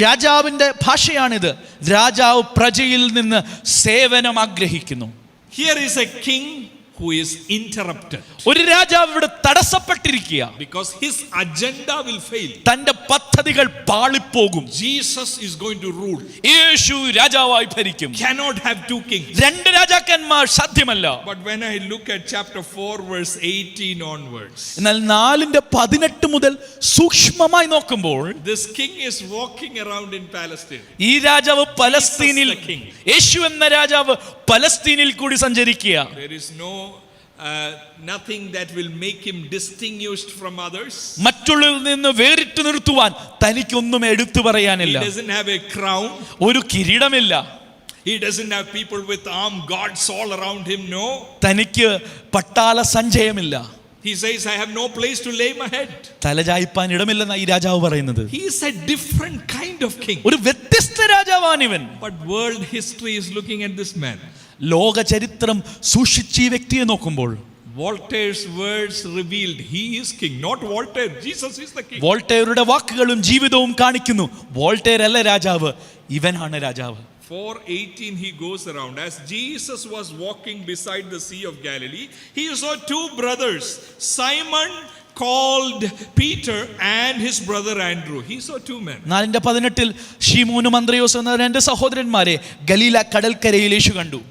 A: രാജാവിന്റെ ഭാഷയാണിത്. രാജാവ് പ്രജയിൽ നിന്ന് സേവനം ആഗ്രഹിക്കുന്നു.
B: Here is a king who is interrupted
A: ഒരു രാജാവ് ഇവിടെ തടസ്സപ്പെട്ടിരിക്കുക.
B: because his agenda will fail.
A: തന്റെ പദ്ധതികൾ പാളിപ്പോകും.
B: Jesus is going to rule.
A: യേശു രാജാവായി ഭരിക്കും.
B: Cannot have two kings.
A: രണ്ട് രാജാക്കന്മാർ സാധ്യമല്ല.
B: But when I look at chapter 4 verse 18 onwards,
A: എന്നാൽ 4:18 മുതൽ സൂക്ഷ്മമായി നോക്കുമ്പോൾ
B: this king is walking around in Palestine.
A: ഈ രാജാവ് പലസ്തീനിൽ,
B: Jesus the king.
A: യേശു എന്ന രാജാവ് പലസ്തീനിൽ കൂടി സഞ്ചരിക്കുക.
B: There is nothing that will make him distinguished from others.
A: മറ്റുള്ളവരിൽ നിന്ന് വേറിട്ട് നിർത്തുവാൻ തനിക്കൊന്നും എടുത്തു
B: He
A: പറയാനില്ല.
B: doesn't have a crown.
A: ഒരു കിരീടമില്ല.
B: He doesn't have people with armed guards all around him. No.
A: തനിക്ക് പട്ടാള സഞ്ചയമില്ല.
B: He says, I have no place to lay my head.
A: തലചായ്പാൻ ഇടമില്ലെന്ന ഈ രാജാവ് പറയുന്നത്.
B: He is a different kind of king.
A: ഒരു വ്യത്യസ്ത രാജാവാണിവൻ.
B: But world history is looking at this man.
A: ലോക ചരിത്രം സൂക്ഷിച്ച് ഈ വ്യക്തിയെ നോക്കുമ്പോൾ
B: Voltaire's words revealed he is king, not Voltaire. Jesus is the king.
A: വോൾട്ടേറുടെ വാക്കുകളും ജീവിതവും കാണിക്കുന്നു, വോൾട്ടേർ അല്ല രാജാവ്, ഇവനാണ് രാജാവ്.
B: 4:18 he goes around. As Jesus was walking beside the Sea of Galilee, he saw two brothers, Simon called Peter and his brother Andrew. He saw two men.
A: 4:18 ഷീമോനും അന്ത്രയോസും എന്ന രണ്ട് സഹോദരന്മാരെ ഗലീല കടൽക്കരയിൽ യേശു കണ്ടു.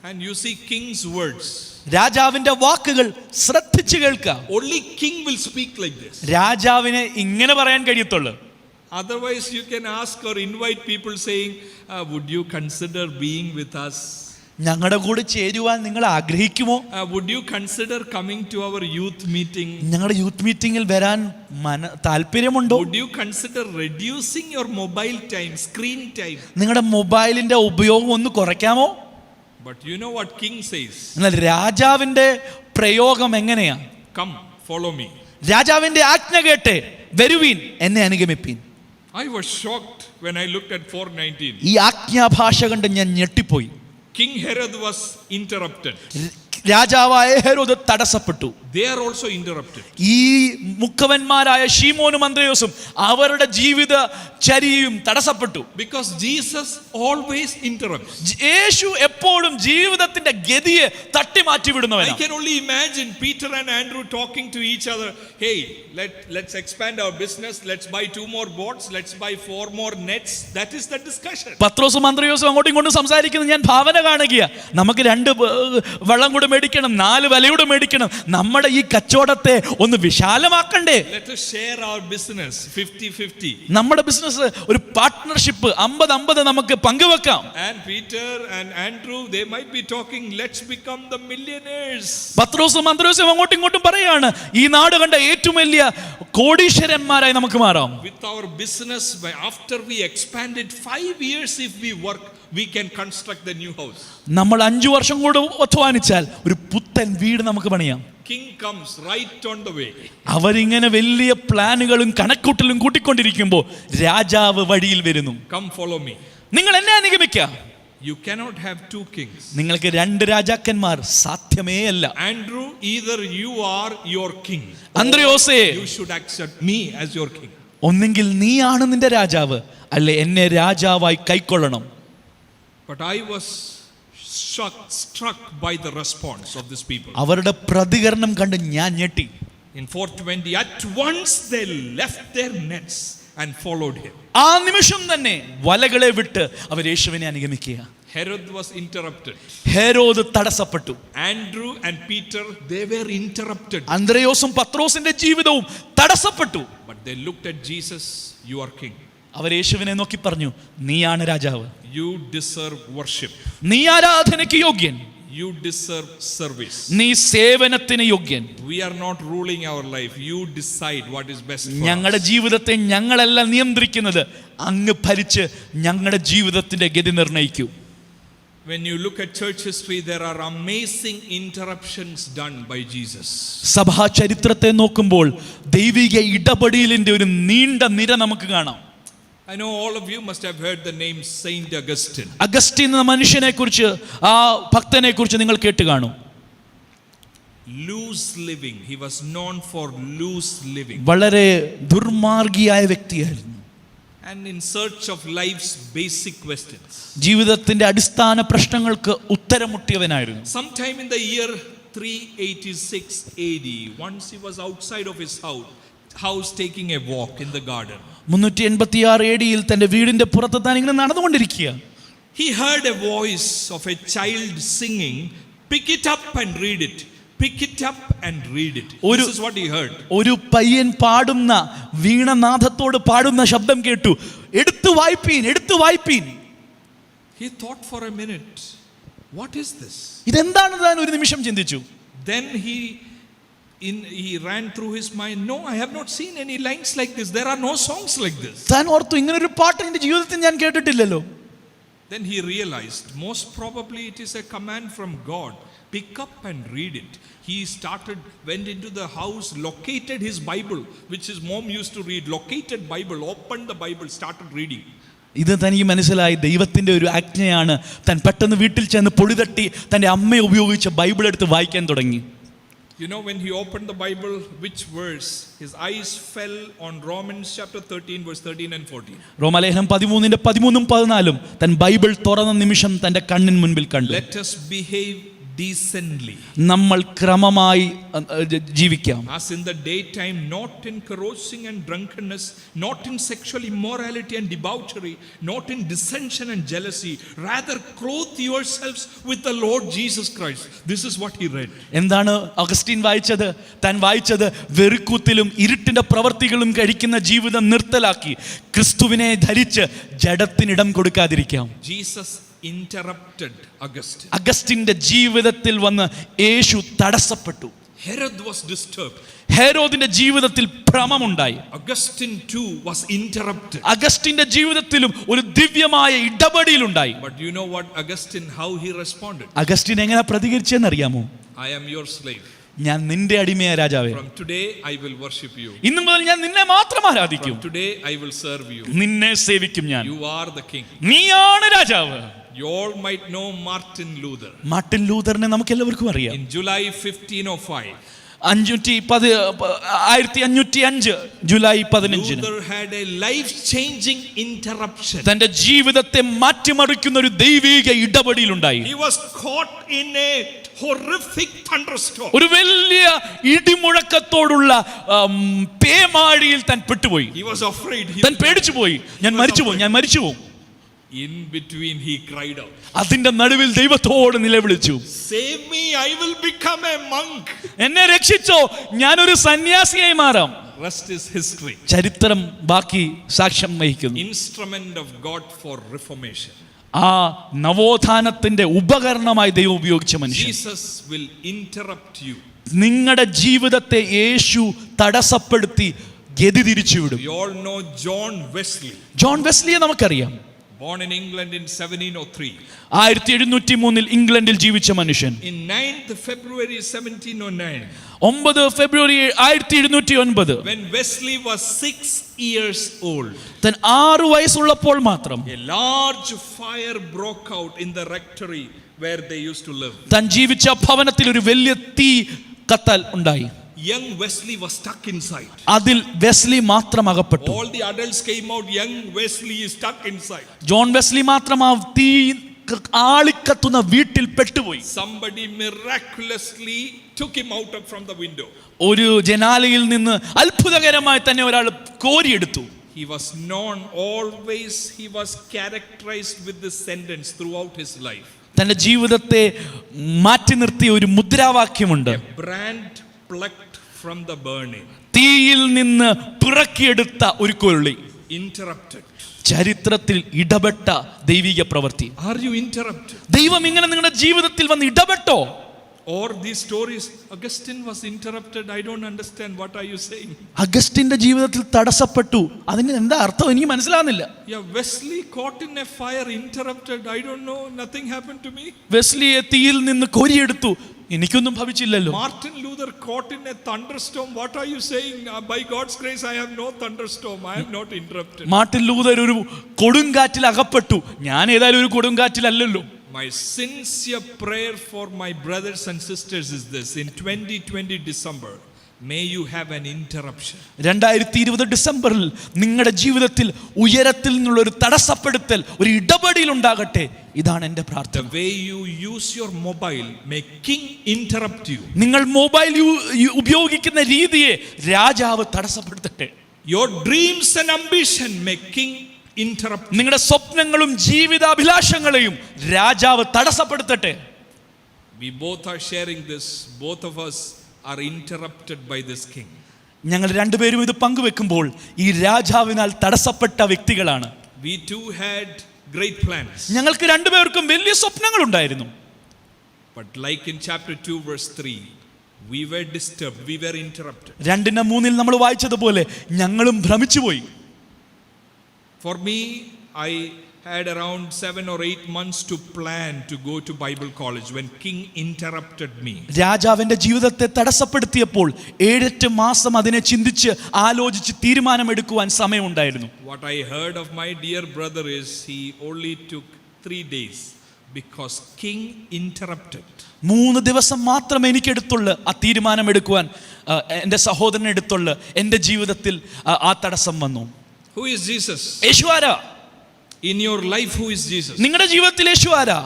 B: And you see king's words.
A: രാജാവിന്റെ വാക്കുകൾ ശ്രദ്ധിച്ചു കേൾക്കാം.
B: Only king will speak like this.
A: രാജാവിനെ ഇങ്ങനെ പറയാൻ കഴിയത്തുള്ളൂ.
B: Otherwise you can ask or invite people saying, would you consider being with us?
A: ഞങ്ങളുടെ കൂടെ ചേരുവാൻ നിങ്ങൾ ആഗ്രഹിക്കുമോ?
B: Would you consider coming to our youth meeting?
A: ഞങ്ങളുടെ യൂത്ത് മീറ്റിംഗിൽ വരാൻ താല്പര്യമുണ്ടോ?
B: Would you consider reducing your mobile time, screen time?
A: നിങ്ങളുടെ മൊബൈലിന്റെ ഉപയോഗം ഒന്ന് കുറയ്ക്കാമോ?
B: But you know what king says?
A: എന്നാൽ രാജാവിന്റെ പ്രയോഗം എങ്ങനെയാ?
B: Come, follow me.
A: രാജാവിന്റെ ആജ്ഞ കേട്ടെ വരുവീൻ, എന്നെ അനുഗമിപ്പീൻ.
B: I was shocked when I looked at 4:19.
A: ഈ ആജ്ഞാഭാഷ കണ്ട് ഞാൻ ഞെട്ടിപ്പോയി.
B: King Herod was interrupted.
A: രാജാവായ ഹെരോദ് തടസ്സപ്പെട്ടു.
B: they are also interrupted.
A: ഈ മുഖവന്മാരായ ശീമോനും അന്ത്രയോസും അവരുടെ ജീവിത ചര്യയും തടസ്സപ്പെട്ടു.
B: Because Jesus always interrupts.
A: യേശു എപ്പോഴും ജീവിതത്തിന്റെ ഗതിയെ തട്ടിമാറ്റി
B: I
A: വിടുന്നവനാണ്.
B: can only imagine Peter and Andrew talking to each other. Hey, let's expand our business. Let's buy 2 more boats. Let's buy 4 more nets. That is the discussion.
A: പത്രോസും അന്ത്രയോസും അങ്ങോട്ടും ഇങ്ങോട്ടും സംസാരിക്കുന്നത് ഞാൻ ഭാവന കാണുകയാ. നമുക്ക് 2 വള്ളം കൂടെ മേടിക്കണം, 4 വലയൂടെ മേടിക്കണം, നമ്മുടെ ഈ കച്ചവടത്തെ ഒന്ന് വിശാലമാക്കണ്ടേ.
B: Let us share our business 50-50.
A: നമ്മുടെ ബിസിനസ് ഒരു പാർട്ട്ണർഷിപ്പ് 50-50 നമുക്ക് പങ്കുവെക്കാം.
B: And Peter and Andrew, they might be talking, let's become the millionaires.
A: പത്രോസും അന്ത്രയോസും അങ്ങോട്ടും ഇങ്ങോട്ടും പറയാണ്, ഈ നാട് കണ്ട ഏറ്റവും വലിയ കോടീശ്വരന്മാരായി നമുക്ക് മാറാം.
B: With our business, after we expand it 5 years, if we work, we can construct the new house.
A: നമ്മൾ 5 വർഷം കൂടെ അധ്വാനിച്ചാൽ ഒരു പുത്തൻ വീട് നമുക്ക് പണിയാം.
B: King comes right on the way.
A: അവരിങ്ങനെ വലിയ പ്ലാനുകളും കണക്കൂട്ടലും കൂട്ടിക്കൊണ്ടിരിക്കുമ്പോൾ രാജാവ് വഴിയിൽ വരുന്നു.
B: Come follow me.
A: നിങ്ങൾ എന്നെ അനുഗമിക്കുക.
B: You cannot have 2 kings.
A: നിങ്ങൾക്ക് 2 രാജാക്കന്മാർ സാധ്യമേ അല്ല.
B: Andrew, either you are your king,
A: അന്ത്രയോസേ,
B: you should accept me as your king.
A: ഒന്നെങ്കിൽ നീയാണ് നിന്റെ രാജാവ്, അല്ലെ എന്നെ രാജാവായി കൈക്കൊള്ളണം.
B: But I was struck by the response of these people.
A: അവരുടെ പ്രതികരണം കണ്ട് ഞാൻ ഞെട്ടി.
B: In 4:20, at once they left their nets and followed him.
A: ആ നിമിഷം തന്നെ വലകളെ വിട്ട് അവർ യേശുവിനെ അനുഗമിക്കുക.
B: Herod was interrupted.
A: ഹെരോദ് തടസ്സപ്പെട്ടു.
B: Andrew and Peter, they were interrupted.
A: അന്ത്രയോസും പത്രോസിന്റെ ജീവിതവും തടസ്സപ്പെട്ടു.
B: But they looked at Jesus, you are king.
A: അവർ യേശുവിനെ നോക്കി പറഞ്ഞു, നീയാണ് രാജാവ്,
B: You deserve worship.
A: നീ ആരാധനയ്ക്ക് യോഗ്യൻ,
B: You deserve service.
A: നീ സേവനത്തിന് യോഗ്യൻ.
B: We are not ruling our life. You decide what is best for
A: ഞങ്ങളുടെ
B: us.
A: ജീവിതത്തെ ഞങ്ങളല്ല നിയന്ത്രിക്കുന്നത്, അങ്ങ് ഭരിച്ച് ഞങ്ങളുടെ ജീവിതത്തിന്റെ ഗതി നിർണ്ണയിക്കൂ.
B: When you look at church history, there are amazing interruptions done by Jesus.
A: സഭാ ചരിത്രത്തെ നോക്കുമ്പോൾ ദൈവിക ഇടപെടലിന്റെ ഒരു നീണ്ട നിര നമുക്ക് കാണാം.
B: I know all of you must have heard the name Saint Augustine.
A: Augustine എന്ന മനുഷ്യനെ കുറിച്ച്, ആ ഭക്തനെ കുറിച്ച് നിങ്ങൾ കേട്ട് കാണും.
B: Loose living. He was known for loose living.
A: വളരെ ദുർമാർഗിയായ വ്യക്തിയായിരുന്നു.
B: And in search of life's basic questions.
A: ജീവിതത്തിന്റെ അടിസ്ഥാന പ്രശ്നങ്ങൾക്ക് ഉത്തരം മുട്ടിയവനായിരുന്നു.
B: Sometime in the year 386 AD, once he was outside of his house taking a walk in the garden. 386
A: AD തന്റെ വീടിന്റെ പുറത്ത് താൻ ഇങ്ങനെ നടന്നുകൊണ്ടിരിക്കുക.
B: He heard a voice of a child singing, pick it up and read it. Pick it up and read it. This is what he heard.
A: ഒരു പയ്യൻ പാടുന്ന വീണനാഥത്തോട് പാടുന്ന ശബ്ദം കേട്ടു. എടുത്തു വായിപ്പീൻ, എടുത്തു വായിപ്പീൻ.
B: He thought for a minute, what is this?
A: ഇതെന്താണ് താൻ ഒരു നിമിഷം ചിന്തിച്ചു.
B: Then he ran through his mind, no, I have not seen any lines like this. There are no songs like this.
A: താൻ ഓർത്തു, ഇങ്ങനെ ഒരു പാട്ട് എൻ്റെ ജീവിതത്തിൽ ഞാൻ കേട്ടിട്ടില്ലല്ലോ.
B: Then he realized, most probably it is a command from God. Pick up and read it. He went into the house, located his Bible, which his mom used to read, located Bible, opened the Bible, started reading.
A: ഇത് തനിക്ക് മനസ്സിലായി, ദൈവത്തിന്റെ ഒരു ആജ്ഞയാണ്. താൻ പെട്ടെന്ന് വീട്ടിൽ ചെന്ന് പൊടിതട്ടി തൻ്റെ അമ്മയെ ഉപയോഗിച്ച് ബൈബിൾ എടുത്ത് വായിക്കാൻ തുടങ്ങി.
B: You know, when he opened the Bible, which verse? His eyes fell on Romans chapter 13, verse 13 and 14.
A: റോമാലേഖനം 13:13-14 താൻ ബൈബിൾ തുറന്ന നിമിഷം തൻ്റെ കണ്ണിന് മുൻപിൽ കണ്ടു.
B: Let us behave decently.
A: നമ്മൾ ക്രമമായി ജീവിക്കാം.
B: As in the daytime, not in carousing and drunkenness, not in sexual immorality and debauchery, not in dissension and jealousy. Rather, clothe yourselves with the Lord Jesus Christ. This is what he read.
A: എന്താണ് Augustine വായിച്ചത്? താൻ വായിച്ചത് വെറുക്കൂത്തിലും ഇരുട്ടിന്റെ പ്രവർത്തികളും കഴിക്കുന്ന ജീവിതം നിർത്തലാക്കി ക്രിസ്തുവിനെ ധരിച്ച് ജഡത്തിനിടം കൊടുക്കാതിരിക്കാം.
B: Jesus interrupted Augustine.
A: അഗസ്റ്റിന്റെ ജീവിതത്തിൽ വന്ന് യേശു തടസ്സപ്പെട്ടു.
B: Herod was disturbed.
A: ഹെരോദിന്റെ ജീവിതത്തിൽ ഭ്രമമുണ്ടായി.
B: Augustine too was interrupted.
A: അഗസ്റ്റിന്റെ ജീവിതത്തിലും ഒരു ദിവ്യമായ ഇടപെടലുണ്ടായി.
B: But you know what Augustine, how he responded?
A: Augustine എങ്ങനെ പ്രതികരിച്ചെന്ന് അറിയാമോ?
B: I am your slave.
A: ഞാൻ നിന്റെ അടിമയായ രാജാവേ.
B: From today I will worship you.
A: ഇന്നു മുതൽ ഞാൻ നിന്നെ മാത്രം ആരാധിക്കും.
B: From today I will serve you.
A: നിന്നെ സേവിക്കും ഞാൻ.
B: You are the king.
A: നീയാണ് രാജാവ്.
B: You all might know Martin Luther.
A: Martin ലൂഥറിനെ നമുക്ക് എല്ലാവർക്കും അറിയാം.
B: In July 1505,
A: 1505 July 15
B: Luther had a life-changing interruption.
A: തന്റെ ജീവിതത്തെ മാറ്റിമറിക്കുന്ന ഒരു ദൈവിക ഇടപെടലുണ്ടായി.
B: He was caught in a horrific thunderstorm.
A: ഒരു വലിയ ഇടിമുഴക്കത്തോടുള്ള പേമാരിയിൽ താൻ പെട്ടുപോയി.
B: He was afraid.
A: താൻ പേടിച്ചു പോയി. ഞാൻ മരിച്ചു പോകും.
B: In between he cried out,
A: അതിന്റെ നടുവിൽ ദൈവത്തോട് നിലവിളിച്ചു,
B: save me, I will become a monk.
A: എന്നെ രക്ഷിച്ചോ, ഞാനൊരു സന്യാസിയായി മാറാം.
B: Rest is history.
A: ചരിത്രം ബാക്കി സാക്ഷ്യം വഹിക്കുന്നു.
B: Instrument of God for reformation.
A: ആ നവോത്ഥാനത്തിന്റെ ഉപകരണമായി ദൈവം ഉപയോഗിച്ച മനുഷ്യൻ.
B: Jesus will interrupt you.
A: നിങ്ങളുടെ ജീവിതത്തെ യേശു തടസ്സപ്പെടുത്തി ഗതി തിരിച്ചുവിടും.
B: You all know John Wesley.
A: John വെസ്ലിയെ നമുക്കറിയാം.
B: Born in England in 1703.
A: 1703 ഇംഗ്ലണ്ടിൽ ജീവിച്ച മനുഷ്യൻ.
B: In 9th February 1709.
A: 9 February 1709
B: When Wesley was 6 years old.
A: താൻ 6 വയസ്സുള്ളപ്പോൾ മാത്രം
B: A large fire broke out in the rectory where they used to live.
A: താൻ ജീവിച്ച ഭവനത്തിൽ ഒരു വലിയ തീ കത്തൽ ഉണ്ടായി.
B: Young Wesley was stuck inside.
A: അതിൽ വെസ്ലി മാത്രം അകപ്പെട്ടു.
B: All the adults came out. Young Wesley is stuck inside.
A: John Wesley മാത്രം ആ തീ ആളിക്കത്തുന്ന വീട്ടിൽ പെട്ടുപോയി.
B: Somebody miraculously took him out from the window.
A: ഒരു ജനാലയിൽ നിന്ന് അത്ഭുതകരമായി തന്നെ ഒരാൾ കോരിയെടുത്തു.
B: He was known always. He was characterized with this sentence throughout his life.
A: തന്റെ ജീവിതത്തെ മാറ്റി നിർത്തിയ ഒരു മുദ്രാവാക്യമുണ്ട്.
B: A brand plucked from the burning.
A: തീയിൽ നിന്ന് പിറക്കിയെടുത്ത ഒരു കൊള്ളി.
B: Interrupted.
A: ചരിത്രത്തിൽ ഇടപെട്ട ദൈവിക പ്രവൃത്തി.
B: Are you interrupted?
A: ദൈവം ഇങ്ങനെ നിങ്ങളുടെ ജീവിതത്തിൽ വന്ന് ഇടപെട്ടോ?
B: Or these stories, Augustine was interrupted. I don't understand. What are you saying?
A: അഗസ്റ്റിന്റെ ജീവിതത്തിൽ തടസ്സപ്പെട്ടു. അതിന് എന്താ അർത്ഥം എനിക്ക് മനസ്സിലാകുന്നില്ല.
B: Yeah, Wesley caught in a fire, interrupted. I don't know. Nothing happened to me.
A: വെസ്ലിയെ തീയിൽ നിന്ന് കോരിയെടുത്തു. എനിക്കൊന്നും ഭവിച്ചില്ലല്ലോ.
B: Martin Luther caught in a thunderstorm. What are you saying? By God's grace, I have no thunderstorm. I am not interrupted.
A: Martin Luther ഒരു കൊടുങ്കാറ്റിൽ അകപ്പെട്ടു. ഞാൻ ഏതായാലും ഒരു കൊടുങ്കാറ്റിലല്ലല്ലോ.
B: My sincere prayer for my brothers and sisters is this: in 2020 December, may you have an interruption. 2020
A: ഡിസംബറിൽ നിങ്ങളുടെ ജീവിതത്തിൽ ഉയരത്തിൽ നിന്നുള്ള ഒരു തടസ്സപ്പെടുത്തൽ, ഒരു ഇടപെടൽ ഉണ്ടാകട്ടെ. ഇതാണ് എൻ്റെ പ്രാർത്ഥന.
B: The way you use your mobile, may King interrupt you.
A: നിങ്ങൾ മൊബൈൽ ഉപയോഗിക്കുന്ന രീതിയെ രാജാവ് തടസ്സപ്പെടുത്തട്ടെ.
B: Your dreams and ambition, may King interrupt.
A: നിങ്ങളുടെ സ്വപ്നങ്ങളും ജീവിതാഭിലാഷങ്ങളെയും രാജാവ് തടസ്സപ്പെടുത്തട്ടെ.
B: We both are sharing this. Both of us are interrupted by this king.
A: ഞങ്ങൾ രണ്ടുപേരും ഇത് പങ്കുവെക്കുമ്പോൾ ഈ രാജാവിനാൽ തടസ്സപ്പെട്ട വ്യക്തികളാണ്.
B: We too had great plans.
A: ഞങ്ങൾക്ക് രണ്ടുപേർക്കും വലിയ സ്വപ്നങ്ങൾ ഉണ്ടായിരുന്നു.
B: But like in chapter 2 verse 3, we were disturbed, we were interrupted. 2:3
A: നമ്മൾ വായിച്ചതുപോലെ ഞങ്ങളും ഭ്രമിച്ചുപോയി.
B: For me, I had around 7 or 8 months to plan to go to Bible college when king interrupted me.
A: രാജാവിന്റെ ജീവിതത്തെ തടസ്സപ്പെടുത്തിയപ്പോൾ 7-8 മാസം അതിനെ ചിന്തിച്ച് ആലോചിച്ച് തീരുമാനമെടുക്കുവാൻ സമയമുണ്ടായിരുന്നു.
B: What I heard of my dear brother is he only took 3 days because king interrupted.
A: 3 ദിവസം മാത്രമേ എനിക്കെടുത്തുള്ളൂ ആ തീരുമാനമെടുക്കുവാൻ. എൻ്റെ സഹോദരനെ എടുത്തുള്ളൂ. എൻ്റെ ജീവിതത്തിൽ ആ തടസ്സം വന്നു.
B: Who is Jesus?
A: യേശു ആരാ?
B: In your life, who is Jesus?
A: നിങ്ങളുടെ ജീവിതത്തിൽ യേശു ആരാ?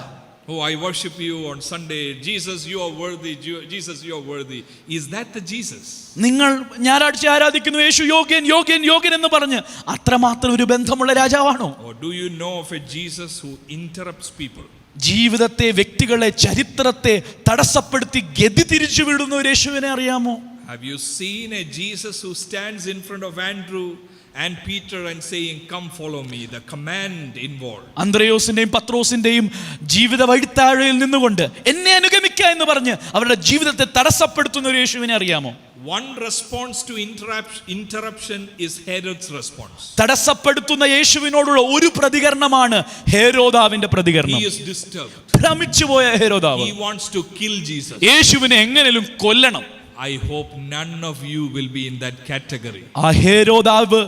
B: Oh, I worship you on Sunday. Jesus, you are worthy. Jesus, you are worthy. Is that the Jesus?
A: നിങ്ങൾ ഞായറാഴ്ച ആരാധിക്കുന്നു, യേശു യോഗ്യൻ യോഗ്യൻ യോഗ്യൻ എന്ന് പറഞ്ഞ് അത്രമാത്രം ഒരു ബന്ധമുള്ള രാജാവാണോ?
B: Or do you know of a Jesus who interrupts people?
A: ജീവിതത്തെ, വ്യക്തികളെ, ചരിത്രത്തെ തടസ്സപ്പെടുത്തി ഗതി തിരിച്ചു വിടുന്ന ഒരു യേശുവിനെ അറിയാമോ?
B: Have you seen a Jesus who stands in front of Andrew and Peter and saying, come follow me? The command involved.
A: അന്ത്രയോസിന്റെയും പത്രോസിന്റെയും ജീവിത വഴിത്താഴയിൽ നിന്നുകൊണ്ട് എന്നെ അനുഗമിക്കുക എന്ന് പറഞ്ഞ് അവരുടെ ജീവിതത്തെ തടസ്സപ്പെടുത്തുന്ന ഒരു യേശുവിനെ അറിയാമോ?
B: One response to interruption is Herod's response.
A: തടസ്സപ്പെടുത്തുന്ന യേശുവിനോടുള്ള ഒരു പ്രതികരണമാണ് ഹേരോദാവിന്റെ പ്രതികരണം.
B: He is disturbed.
A: ഭ്രമിച്ചുപോയ ഹേരോദാവ്
B: He wants to kill Jesus.
A: യേശുവിനെ എങ്ങനെയും കൊല്ലണം.
B: I hope none of you will be in that category.
A: ആ ഹേരോദാവ്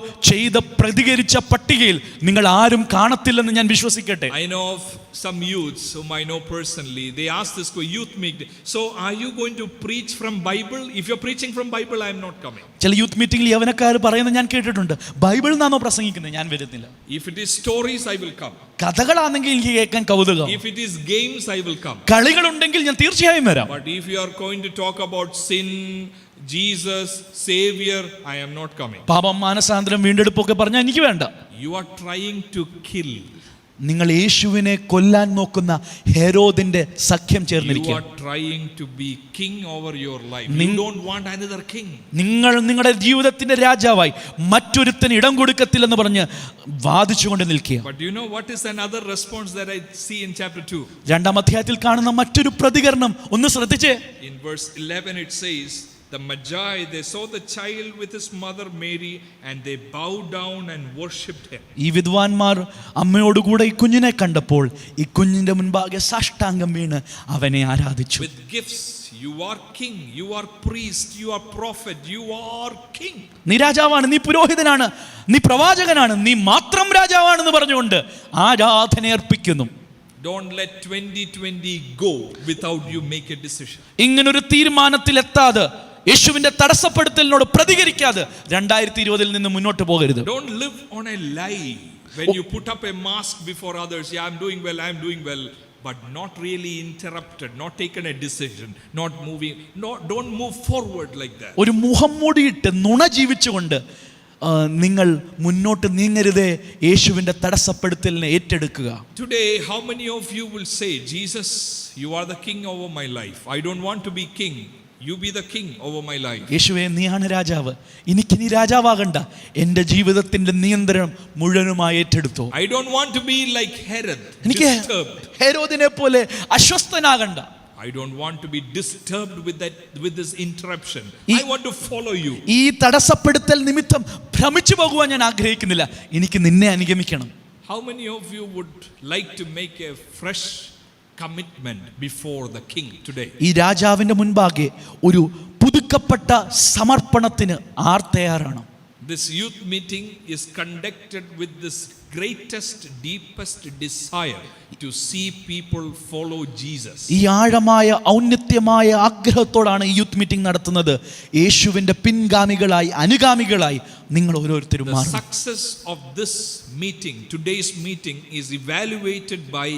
A: പ്രതികരിച്ച പട്ടികയിൽ നിങ്ങൾ ആരും കാണത്തില്ലെന്ന് ഞാൻ വിശ്വസിക്കട്ടെ.
B: I know of some youths whom I know personally. They ask this youth meeting. So are you going to preach from Bible? If you're preaching from Bible, I am not coming.
A: ചില youth മീറ്റിംഗിൽ യവനക്കാർ പറയുന്നത് ഞാൻ കേട്ടിട്ടുണ്ട്, ബൈബിളിൽ നിന്നാണോ പ്രസംഗിക്കുന്നത്, ഞാൻ വരുന്നില്ല.
B: If it is stories, I will come.
A: കഥകളാണെങ്കിൽ എനിക്ക് കേൾക്കാൻ കൗതുകം.
B: If it is games, I will come.
A: കളികളുണ്ടെങ്കിൽ ഞാൻ തീർച്ചയായും വരാം.
B: But if you are going to talk about sin, Jesus, Savior, I am not coming.
A: പാപം, മാനസാന്തരം, വീണ്ടെടുപ്പൊക്കെ പറഞ്ഞാൽ എനിക്ക് വേണ്ട.
B: You are trying to kill.
A: നിങ്ങൾ യേശുവിനെ കൊല്ലാൻ നോക്കുന്ന ഹെരോദിന്റെ സഖ്യം
B: You
A: ചേർന്നിരിക്കുക.
B: are trying to be king over your life. You don't want another king.
A: നിങ്ങൾ നിങ്ങളുടെ ജീവിതത്തിന്റെ രാജാവായി മറ്റൊരുത്തിന് ഇടം കൊടുക്കത്തില്ലെന്ന് പറഞ്ഞ് വാദിച്ചുകൊണ്ട് നിൽക്കുക.
B: But you know what is another response that I see in chapter 2?
A: രണ്ടാം അധ്യായത്തിൽ കാണുന്ന മറ്റൊരു പ്രതികരണം ഒന്ന് ശ്രദ്ധിച്ചേ.
B: In verse 11 it says, the Magi, they saw the child with his mother Mary and they bowed down and worshipped him.
A: ഈ വിദ്വാൻമാർ അമ്മയോടുകൂടെ ഈ കുഞ്ഞിനെ കണ്ടപ്പോൾ ഈ കുഞ്ഞിന്റെ മുൻപാകെ സാഷ്ടാംഗം വീണ് അവനെ ആരാധിച്ചു.
B: With gifts, you are king, you are priest, you are prophet, you are king.
A: നീ രാജാവാണ്, നീ പുരോഹിതനാണ്, നീ പ്രവാചകനാണ്, നീ മാത്രം രാജാവാണെന്ന് പറഞ്ഞുകൊണ്ട് ആരാധന അർപ്പിക്കുന്നു.
B: Don't let 2020 go without you make a decision.
A: ഇങ്ങനൊരു തീരുമാനത്തിലെത്താതെ, യേശുവിന്റെ തടസ്സപ്പെടുത്തലിനോട് പ്രതികരിക്കാതെ 2020 നിന്ന് മുന്നോട്ട് പോകരുത്.
B: Don't live on a lie. When you put up a mask before others, yeah, I'm doing well, but not really interrupted, not taken a decision, not moving, don't move forward like that.
A: ഒരു മുഖം മൂടിയിട്ട് നുണ ജീവിച്ചുകൊണ്ട് നിങ്ങൾ മുന്നോട്ട് നീങ്ങരുതേ. യേശുവിന്റെ തടസ്സപ്പെടുത്തലിനെ ഏറ്റെടുക്കുക.
B: Today, how many of you will say, Jesus, you are the king over my life. I don't want to be king. You be the king over my life.
A: യേശുവേ, നീയാണ് രാജാവ്, എനിക്ക് നീ രാജാവാകണ്ട, എൻ്റെ ജീവിതത്തിന്റെ നിയന്ത്രണം മുഴുവനുമായി ഏറ്റെടുത്തോ.
B: I don't want to be like Herod,
A: എനിക്ക്
B: disturbed.
A: ഹെരോദിനെ പോലെ അസ്വസ്ഥനാകണ്ട.
B: I don't want to be disturbed with this interruption. I want to follow you.
A: ഈ തടസ്സപ്പെടുത്തൽ നിമിത്തം ഭ്രമിച്ചു പോകുവാൻ ഞാൻ ആഗ്രഹിക്കുന്നില്ല, എനിക്ക് നിന്നെ അനുഗമിക്കണം.
B: How many of you would like to make a fresh commitment before the king today?
A: ഈ രാജാവിന്റെ മുൻപാകെ ഒരു പുതുക്കപ്പെട്ട സമർപ്പണത്തിന് ആർ തയ്യാറാണ്?
B: This youth meeting is conducted with this greatest, deepest desire to see people follow Jesus.
A: ഈ ആഴമായ ഔന്നത്യമായ ആഗ്രഹത്തോടാണ് ഈ youth meeting നടത്തുന്നത്. യേശുവിന്റെ പിൻഗാമികളായി, അനുഗാമികളായി നിങ്ങൾ ഓരോരുത്തരും
B: The
A: മാറണം.
B: success of this meeting, today's meeting, is evaluated by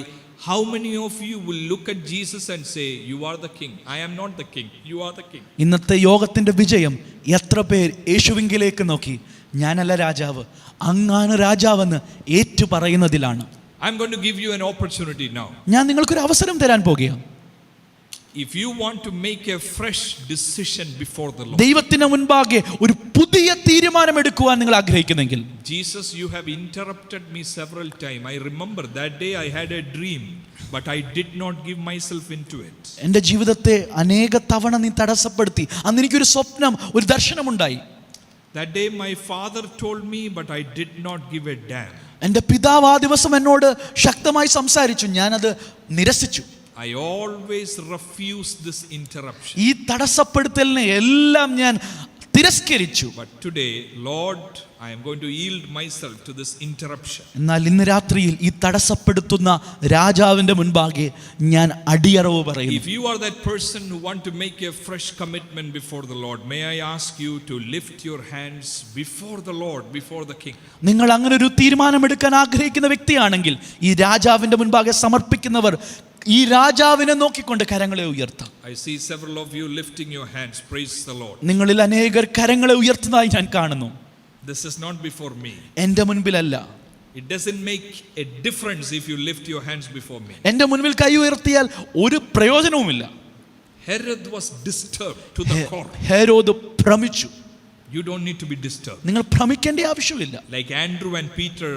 B: how many of you will look at Jesus and say, you are the king. I am not the king. You are the king.
A: ഇന്നത്തെ യോഗത്തിന്റെ വിജയം എത്ര പേർ യേശുവിങ്കിലേക്ക് നോക്കി, ഞാനല്ല രാജാവ്, അങ്ങാണ് രാജാവെന്ന് ഏറ്റു പറയുന്നതിലാണ്.
B: I'm going to give you an opportunity now.
A: ഞാൻ നിങ്ങൾക്കൊരു അവസരം തരാൻ പോകുകയാണ്.
B: If you want to make a fresh decision before the Lord,
A: ദൈവത്തിന് മുൻപാകെ ഒരു പുതിയ തീരുമാനം എടുക്കുവാൻ നിങ്ങൾ ആഗ്രഹിക്കുന്നെങ്കിൽ,
B: Jesus, you have interrupted me several times. I remember that day I had a dream, but I did not give myself into it.
A: എൻ്റെ ജീവിതത്തെ അനേക തവണ നീ തടസ്സപ്പെടുത്തി. അന്ന് എനിക്കൊരു സ്വപ്നം, ഒരു ദർശനമുണ്ടായി.
B: That day my father told me, but I did not give a damn.
A: എൻ്റെ പിതാവ് ആ ദിവസം എന്നോട് ശക്തമായി സംസാരിച്ചു, ഞാനത് നിരസിച്ചു.
B: I always refuse this interruption.
A: ഈ തടസ്സപ്പെടുത്തലിനെ എല്ലാം ഞാൻ തിരസ്കരിച്ചു.
B: But today, Lord, I am going to yield myself to this interruption.
A: എന്നാൽ ഇന്ന് രാത്രിയിൽ ഈ തടസ്സപ്പെടുത്തുന്ന രാജാവിന്റെ മുൻപാകെ ഞാൻ അടിയറവ് പറയുന്നു.
B: If you are that person who want to make a fresh commitment before the Lord, may I ask you to lift your hands before the Lord, before the King.
A: നിങ്ങൾ അങ്ങനെ ഒരു തീരുമാനമെടുക്കാൻ ആഗ്രഹിക്കുന്ന വ്യക്തിയാണെങ്കിൽ ഈ രാജാവിന്റെ മുൻപാകെ സമർപ്പിക്കുന്നവർ ഈ രാജാവിനെ നോക്കിക്കൊണ്ട് കരങ്ങളെ ഉയർത്താം.
B: I see several of you lifting your hands. Praise the Lord.
A: നിങ്ങളിൽ അനേകർ കരങ്ങളെ ഉയർത്തുന്നതായി ഞാൻ കാണുന്നു.
B: This is not before me.
A: എൻ്റെ മുൻപിലല്ല.
B: It doesn't make a difference if you lift your hands before me.
A: എൻ്റെ മുൻപിൽ കൈ ഉയർത്തിയാൽ ഒരു പ്രയോജനവുമില്ല.
B: Herod was disturbed to the core.
A: Herod ഭ്രമിച്ചു.
B: You don't need to be disturbed.
A: നിങ്ങൾ ഭ്രമിക്കേണ്ട ആവശ്യമില്ല.
B: Like Andrew and Peter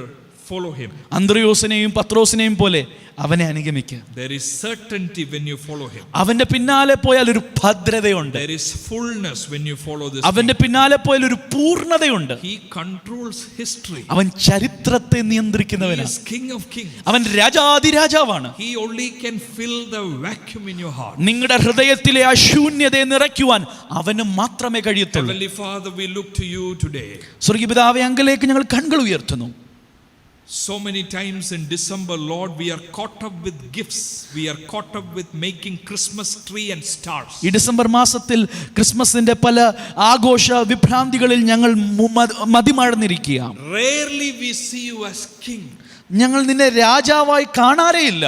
B: follow him.
A: അന്ത്രയോസിനെയും പത്രോസിനെയും പോലെ അവനെ അനുഗമിക്കുക.
B: There is certainty when you follow him.
A: അവന്റെ പിന്നാലെ പോയാൽ ഒരു ഭദ്രതയുണ്ട്.
B: There is fullness when you follow this.
A: അവന്റെ പിന്നാലെ പോയാൽ ഒരു പൂർണ്ണതയുണ്ട്.
B: He controls history.
A: അവൻ ചരിത്രത്തെ നിയന്ത്രിക്കുന്നവനാണ്.
B: He is King of kings.
A: അവൻ രാജാതിരാജാവാണ്.
B: He only can fill the vacuum in your heart.
A: നിങ്ങളുടെ ഹൃദയത്തിലെ ആ ശൂന്യതയെ നിറയ്ക്കുവാൻ അവന് മാത്രമേ കഴിയത്തുള്ളൂ.
B: Heavenly Father, we look to you today.
A: സ്വർഗ്ഗീയ പിതാവേ, അങ്കിലേക്ക് ഞങ്ങൾ കണ്ണുകൾ ഉയർത്തുന്നു.
B: So many times in December, Lord, we are caught up with gifts. We are caught up with making Christmas tree and stars.
A: ഈ ഡിസംബർ മാസത്തിൽ ക്രിസ്മസിന്റെ പല ആഘോഷ വിഭ്രാന്തികളിൽ ഞങ്ങൾ മതിമറന്നിരിക്കുക.
B: Rarely we see you as king.
A: ഞങ്ങൾ നിന്നെ രാജാവായി കാണാറേയില്ല.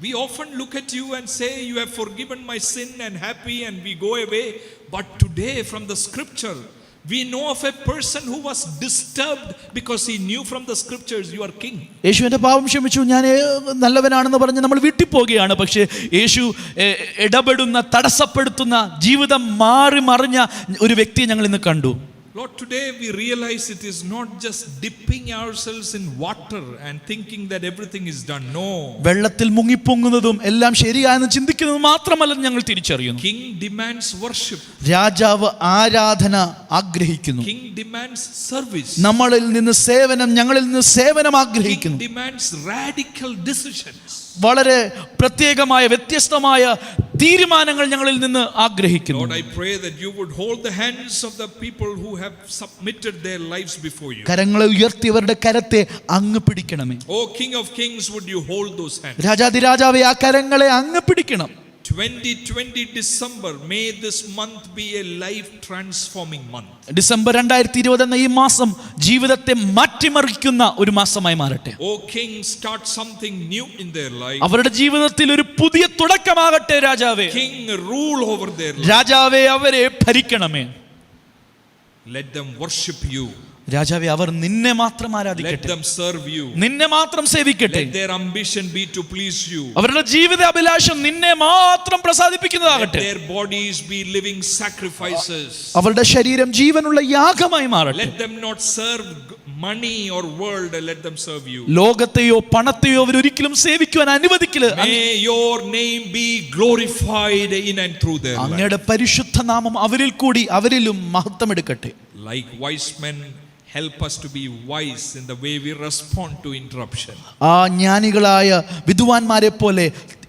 B: We often look at you and say, you have forgiven my sin and happy, and we go away. But today from the scripture, we know of a person who was disturbed because he knew from the scriptures you are king.
A: യേശുവിന്റെ പാപം ക്ഷമിച്ചു, ഞാൻ നല്ലവനാണെന്ന് പറഞ്ഞ് നമ്മൾ വീട്ടിൽ പോവുകയാണ്. പക്ഷേ യേശു ഇടപെടുന്ന, തടസ്സപ്പെടുത്തുന്ന, ജീവിതം മാറി മറിഞ്ഞ ഒരു വ്യക്തിയെ ഞങ്ങൾ ഇന്ന് കണ്ടു.
B: Lord, today we realize it is not just dipping ourselves in water and thinking that everything is done. No.
A: വെള്ളത്തിൽ മുങ്ങിപ്പൊങ്ങുന്നതും എല്ലാം ശരിയായെന്ന് ചിന്തിക്കുന്നതും മാത്രമല്ല ഞങ്ങൾ തിരിച്ചറിയുന്നു.
B: King demands worship.
A: രാജാവ് ആരാധന ആഗ്രഹിക്കുന്നു.
B: King demands service.
A: നമ്മളിൽ നിന്ന് സേവനം, ഞങ്ങളിൽ നിന്ന് സേവനം ആഗ്രഹിക്കുന്നു.
B: King demands radical decisions.
A: വളരെ പ്രത്യേകമായ വ്യത്യസ്തമായ തീരുമാനങ്ങൾ ഞങ്ങളിൽ നിന്ന് ആഗ്രഹിക്കുന്നു.
B: Lord, I pray that you would hold the hands of the people who have submitted their lives before you.
A: കരങ്ങളെ ഉയർത്തിയവരുടെ കരത്തെ അങ്ങ് പിടിക്കണമേ.
B: Oh King of kings, would you hold those hands?
A: രാജാതിരാജാവേ, ആ കരങ്ങളെ അങ്ങ് പിടിക്കണം.
B: 2020 December, may this month be a life transforming month.
A: December 2020 എന്ന ഈ മാസം ജീവിതത്തെ മാറ്റിമറിക്കുന്ന ഒരു മാസമായി മാറട്ടെ.
B: Oh King, start something new in their life.
A: അവരുടെ ജീവിതത്തിൽ ഒരു പുതിയ തുടക്കമാകട്ടെ രാജാവേ.
B: King, rule over their life.
A: രാജാവേ, അവരെ ഭരിക്കണമേ.
B: Let them worship you.
A: രാജാവേ, അവർ നിന്നെ മാത്രം
B: Let
A: ആരാധിക്കട്ടെ,
B: them serve you.
A: നിന്നെ മാത്രം സേവിക്കട്ടെ.
B: Let their ambition be to please you.
A: അവരുടെ ജീവിത അഭിലാഷം നിന്നെ മാത്രം
B: Let
A: പ്രസാദിപ്പിക്കുന്നതാകട്ടെ.
B: their bodies be living sacrifices.
A: അവരുടെ ശരീരം ജീവനുള്ള യാഗമായി മാറട്ടെ.
B: Let them not serve money or world, let them serve you.
A: ലോകത്തെയോ പണത്തെയോ അവർ ഒരിക്കലും സേവിക്കുവാൻ അനുവദിക്കില്ല.
B: May your name be glorified in and through their life.
A: അങ്ങയുടെ പരിശുദ്ധ നാമം അവരിൽ കൂടി അവരിലും മഹത്വമെടുക്കട്ടെ.
B: Like wise men, help us to be wise in the way we respond to interruption.
A: ആ ജ്ഞാനികളായ വിദ്വാൻമാരെ പോലെ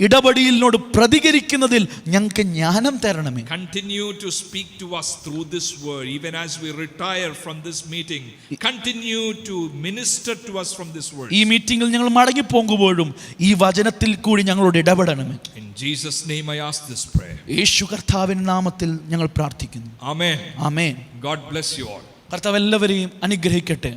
A: ഇടപെടലിനോട് പ്രതികരിക്കുന്നതിൽ ഞങ്ങൾക്ക് ജ്ഞാനം തരണമേ.
B: Continue to speak to us through this word. Even as we retire from this meeting, continue to minister to us from this word.
A: ഈ മീറ്റിംഗിൽ ഞങ്ങൾ മടങ്ങി പോകുമ്പോഴും ഈ വചനത്തിൽ കൂടി ഞങ്ങളോട് ഇടപെടണമേ.
B: In Jesus' name I ask this prayer.
A: യേശു കർത്താവിന്റെ നാമത്തിൽ ഞങ്ങൾ പ്രാർത്ഥിക്കുന്നു.
B: Amen.
A: Amen.
B: God bless you all.
A: കർത്താവ് എല്ലാവരെയും അനുഗ്രഹിക്കട്ടെ.